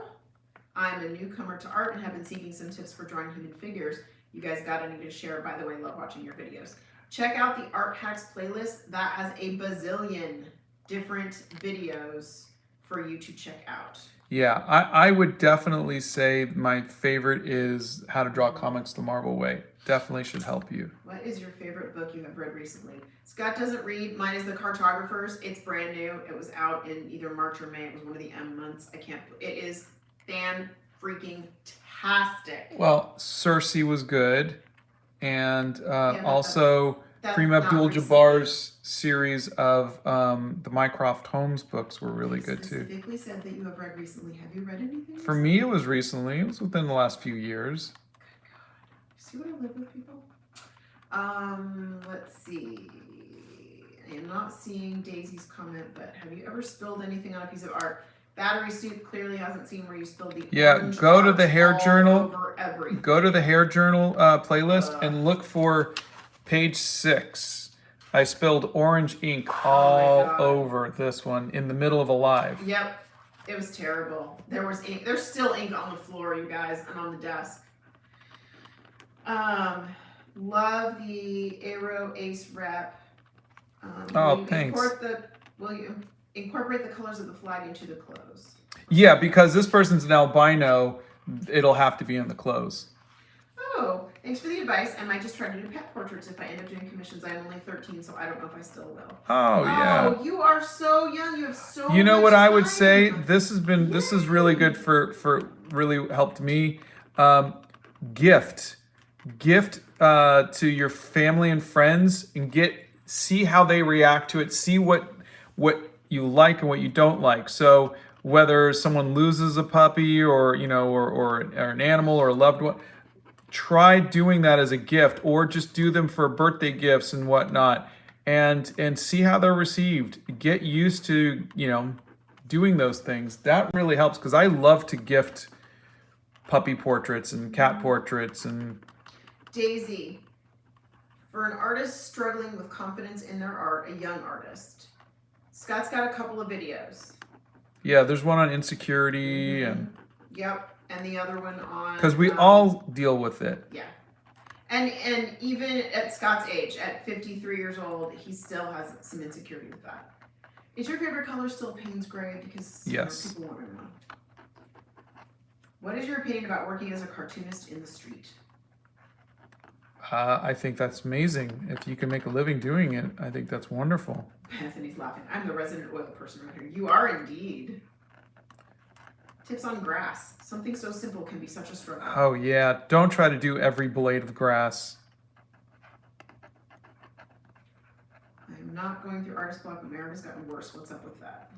I'm a newcomer to art and have been seeking some tips for drawing human figures. You guys got any to share? By the way, love watching your videos. Check out the Art Hacks playlist. That has a bazillion different videos for you to check out. Yeah, I would definitely say my favorite is How to Draw Comics the Marvel Way. Definitely should help you. What is your favorite book you have read recently? Scott doesn't read. Mine is The Cartographers. It's brand new. It was out in either March or May. It was one of the M months. It is fan-freaking-tastic. Well, Cersei was good. And also That's Kareem not Abdul-Jabbar's series of the Mycroft Holmes books were really good too. Specifically said that you have read recently. Have you read anything? For me, it was recently. It was within the last few years. See what I live with, people? Let's see. I am not seeing Daisy's comment, but have you ever spilled anything on a piece of art? Battery Soup clearly hasn't seen where you spilled the orange Go to art the hair all journal. over everything. Go to the hair journal playlist and look for page 6. I spilled orange ink all over this one in the middle of a live. Yep, it was terrible. There was ink. There's still ink on the floor, you guys, and on the desk. Love the Aero Ace wrap. Thanks. Will you incorporate the colors of the flag into the clothes? Yeah, because this person's an albino, it'll have to be in the clothes. Oh, thanks for the advice. I might just try to do pet portraits if I end up doing commissions. I'm only 13, so I don't know if I still will. Oh yeah. Oh, you are so young. You have so You know much what I would time. say? This is really good for really helped me. Gift to your family and friends and see how they react to it. See what you like and what you don't like. So whether someone loses a puppy or or an animal or a loved one, try doing that as a gift, or just do them for birthday gifts and whatnot, and see how they're received. Get used to doing those things. That really helps, because I love to gift puppy portraits and cat portraits. And Daisy, for an artist struggling with confidence in their art, a young artist, Scott's got a couple of videos. Yeah, there's one on insecurity and and the other one on, because we all deal with it. Yeah. And even at Scott's age, at 53 years old, he still has some insecurity with that. Is your favorite color still Payne's gray? Because Yes. people want to know. What is your opinion about working as a cartoonist in the street? I think that's amazing. If you can make a living doing it, I think that's wonderful. Bethany's laughing. I'm the resident oil person right here. You are indeed. Tips on grass. Something so simple can be such a struggle. Oh yeah, don't try to do every blade of grass. I'm not going through artist block. America's gotten worse. What's up with that?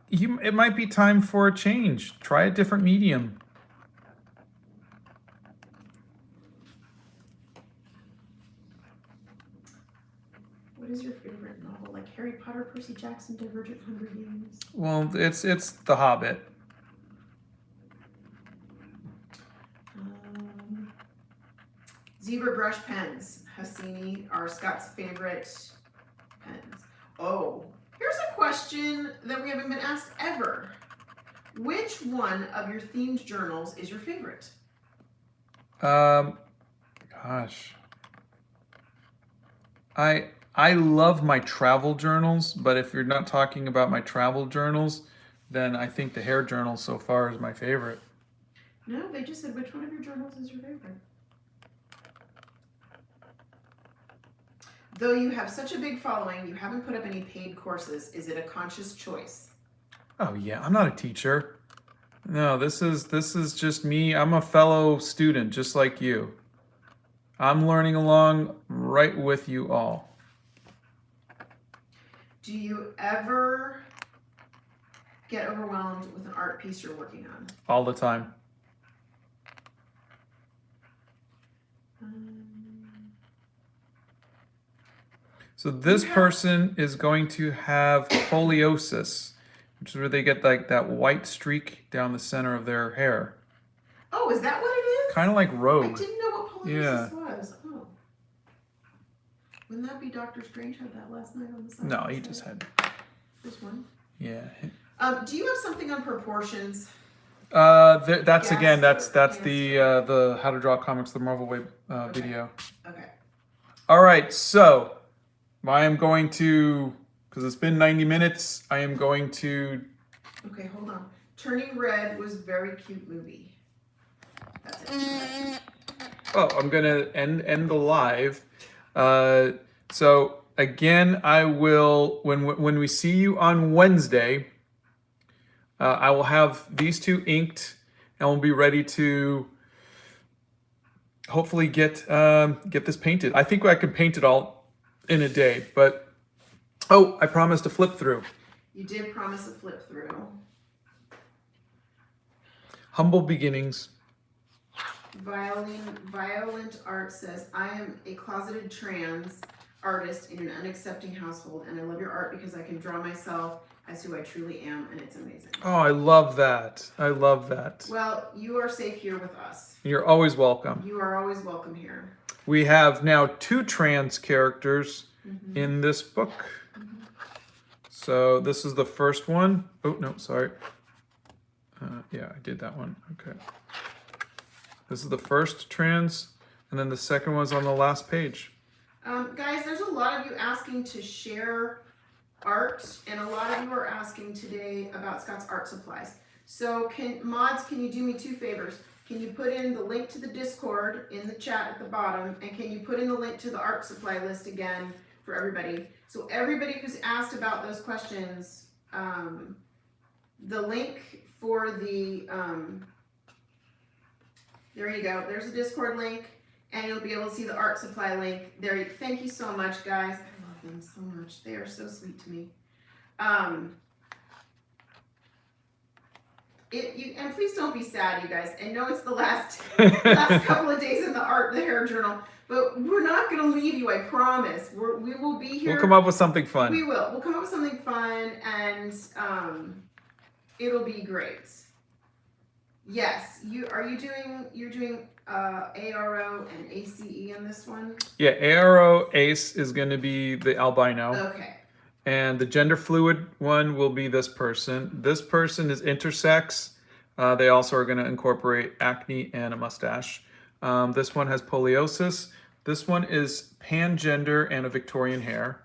It might be time for a change. Try a different medium. What is your favorite novel? Like Harry Potter, Percy Jackson, Divergent, Hunger Games? Well, it's The Hobbit. Zebra brush pens. Hassini are Scott's favorite pens. Oh, here's a question that we haven't been asked ever. Which one of your themed journals is your favorite? Gosh. I love my travel journals, but if you're not talking about my travel journals, then I think the hair journal so far is my favorite. No, they just said which one of your journals is your favorite. Though you have such a big following, you haven't put up any paid courses. Is it a conscious choice? Oh yeah, I'm not a teacher. No, this is just me. I'm a fellow student just like you. I'm learning along right with you all. Do you ever get overwhelmed with an art piece you're working on? All the time. So this person is going to have scoliosis, which is where they get like that white streak down the center of their hair. Oh, is that what it is? Kind of like I rogue. didn't know what scoliosis was. Oh. Wouldn't that be Dr. Strange had that last night on the side? No, he just had. This one? Yeah. Do you have something on proportions? That's Yes, again. That's yes. the How to Draw Comics the Marvel Way video. Okay. All right, so I am going to, because it's been 90 minutes, I am going to. Okay, hold on. Turning Red was a very cute movie. That's it. Oh, I'm gonna end the live. So again, I will when we see you on Wednesday. I will have these two inked, and we'll be ready to hopefully get this painted. I think I could paint it all in a day, but I promised a flip through. You did promise a flip through. Humble beginnings. Violent Art says, I am a closeted trans artist in an unaccepting household, and I love your art because I can draw myself as who I truly am, and it's amazing. Oh, I love that. I love that. Well, you are safe here with us. You're always welcome. You are always welcome here. We have now 2 trans characters in this book. So this is the first one. Oh, no, sorry. Yeah, I did that one. Okay. This is the first trans, and then the second one's on the last page. Guys, there's a lot of you asking to share art, and a lot of you are asking today about Scott's art supplies. So mods, can you do me 2 favors? Can you put in the link to the Discord in the chat at the bottom, and can you put in the link to the art supply list again for everybody? So everybody who's asked about those questions, the link for the, there you go, there's the Discord link, and you'll be able to see the art supply link there. Thank you so much, guys. I love them so much. They are so sweet to me. And please don't be sad, you guys. I know it's the last couple of days in the hair journal, but we're not going to leave you. I promise. We will be here. We'll come up with something fun. We will. We'll come up with something fun, and it'll be great. Yes, you're doing ARO and ACE in this one? Yeah, ARO ACE is going to be the albino. Okay. And the gender fluid one will be this person. This person is intersex. They also are going to incorporate acne and a mustache. This one has poliosis. This one is pangender and a Victorian hair.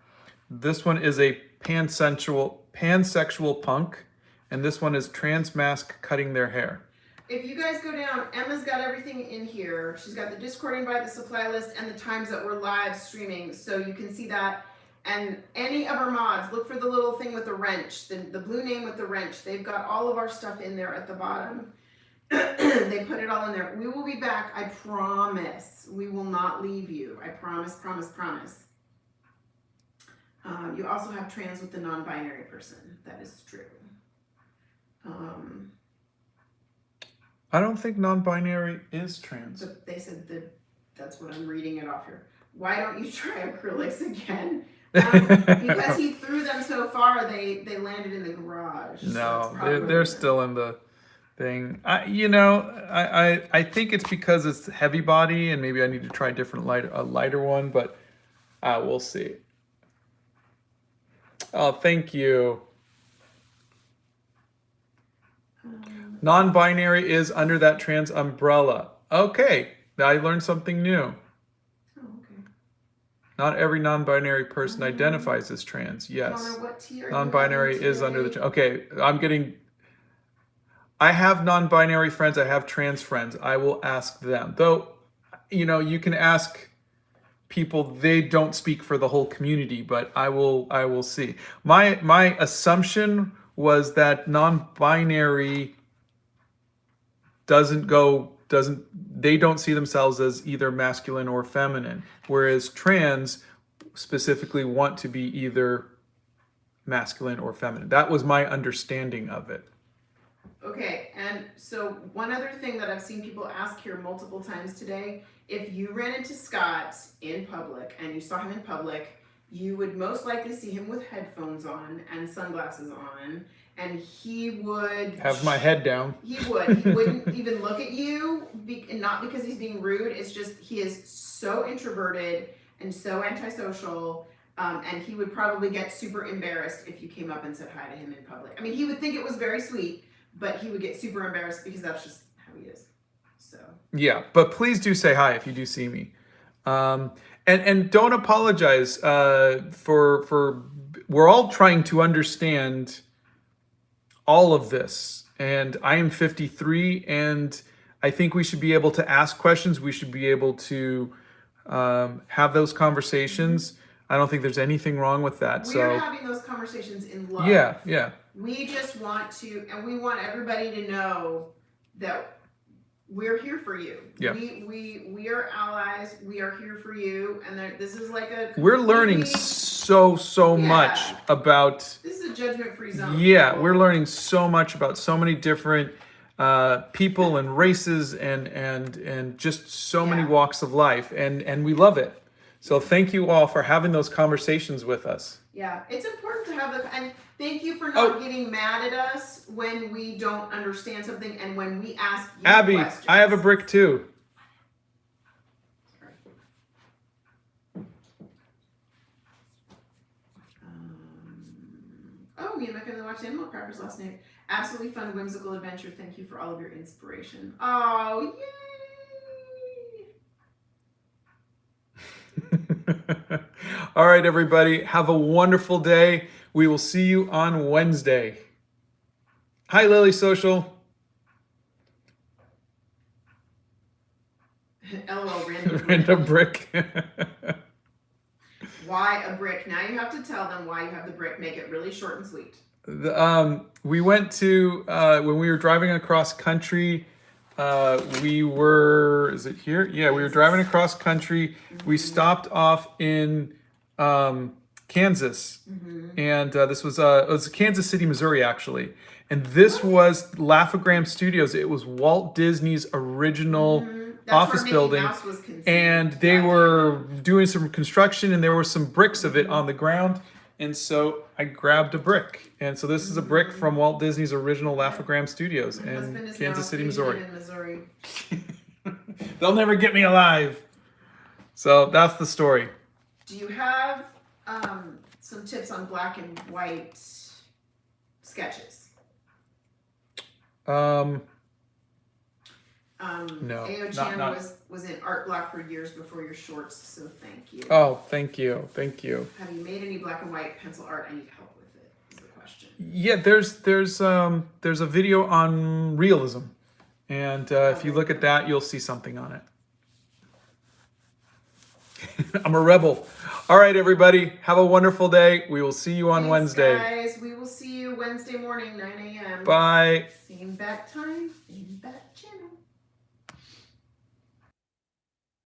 This one is a pansexual punk. And this one is trans mask cutting their hair. If you guys go down, Emma's got everything in here. She's got the Discord invite, the supply list, and the times that we're live streaming, so you can see that. And any of our mods, look for the little thing with the wrench, the blue name with the wrench. They've got all of our stuff in there at the bottom. They put it all in there. We will be back, I promise. We will not leave you. I promise, promise, promise. You also have trans with the non-binary person. That is true. I don't think non-binary is trans. But they said that's what I'm reading it off here. Why don't you try acrylics again? Because he threw them so far, they landed in the garage. No, so they're still in the thing. I think it's because it's heavy body, and maybe I need to try a lighter one, but we'll see. Oh, thank you. Non-binary is under that trans umbrella. Okay, I learned something new. Oh, okay. Not every non-binary person identifies as trans. Yes. Connor, what tier Non-binary is under the... Okay, I have non-binary friends. I have trans friends. I will ask them. Though, you can ask people. They don't speak for the whole community, but I will see. My assumption was that non-binary they don't see themselves as either masculine or feminine, whereas trans specifically want to be either masculine or feminine. That was my understanding of it. Okay, and so one other thing that I've seen people ask here multiple times today, if you ran into Scott in public and you saw him in public, you would most likely see him with headphones on and sunglasses on, and he would have my head down. He wouldn't even look at you, and not because he's being rude. It's just he is so introverted and so antisocial, and he would probably get super embarrassed if you came up and said hi to him in public. I mean, he would think it was very sweet, but he would get super embarrassed because that's just how he is. So yeah, but please do say hi if you do see me, and don't apologize for we're all trying to understand all of this, and I am 53, and I think we should be able to ask questions. We should be able to have those conversations. I don't think there's anything wrong with that. We're having those conversations in love. Yeah. We just want to, and we want everybody to know that we're here for you. Yeah. We are allies. We are here for you. And this is like a We're learning so much about. This is a judgment-free zone. Yeah, we're learning so much about so many different people and races and just so many walks of life, and we love it. So thank you all for having those conversations with us. Yeah, it's important to have and thank you for not getting mad at us when we don't understand something and when we ask you Abby, questions. I have a brick too. Me and Mecca watched Animal Crackers last night. Absolutely fun, whimsical adventure. Thank you for all of your inspiration. Oh, yay! All right, everybody. Have a wonderful day. We will see you on Wednesday. Hi, Lily Social. LOL, Random brick. Why a brick? Now you have to tell them why you have the brick. Make it really short and sweet. We went to, when we were driving across country, we were, is it here? Yeah, we were driving across country. We stopped off in Kansas. And this was, it was Kansas City, Missouri, actually. And this was Laugh-O-Gram Studios. It was Walt Disney's original office building. And they were doing some construction, and there were some bricks of it on the ground. And so I grabbed a brick. And so this is a brick from Walt Disney's original Laugh-O-Gram Studios in Kansas City, Missouri. They'll never get me alive. So that's the story. Do you have some tips on black and white sketches? No. AO-chan was in art block for years before your shorts, so thank you. Oh, thank you. Thank you. Have you made any black and white pencil art? I need help with it, is the question. Yeah, there's a video on realism. And if you look at that, you'll see something on it. I'm a rebel. All right, everybody. Have a wonderful day. We will see you on Wednesday. Guys, we will see you Wednesday morning, 9 a.m. Bye. Same bat time, same bat channel.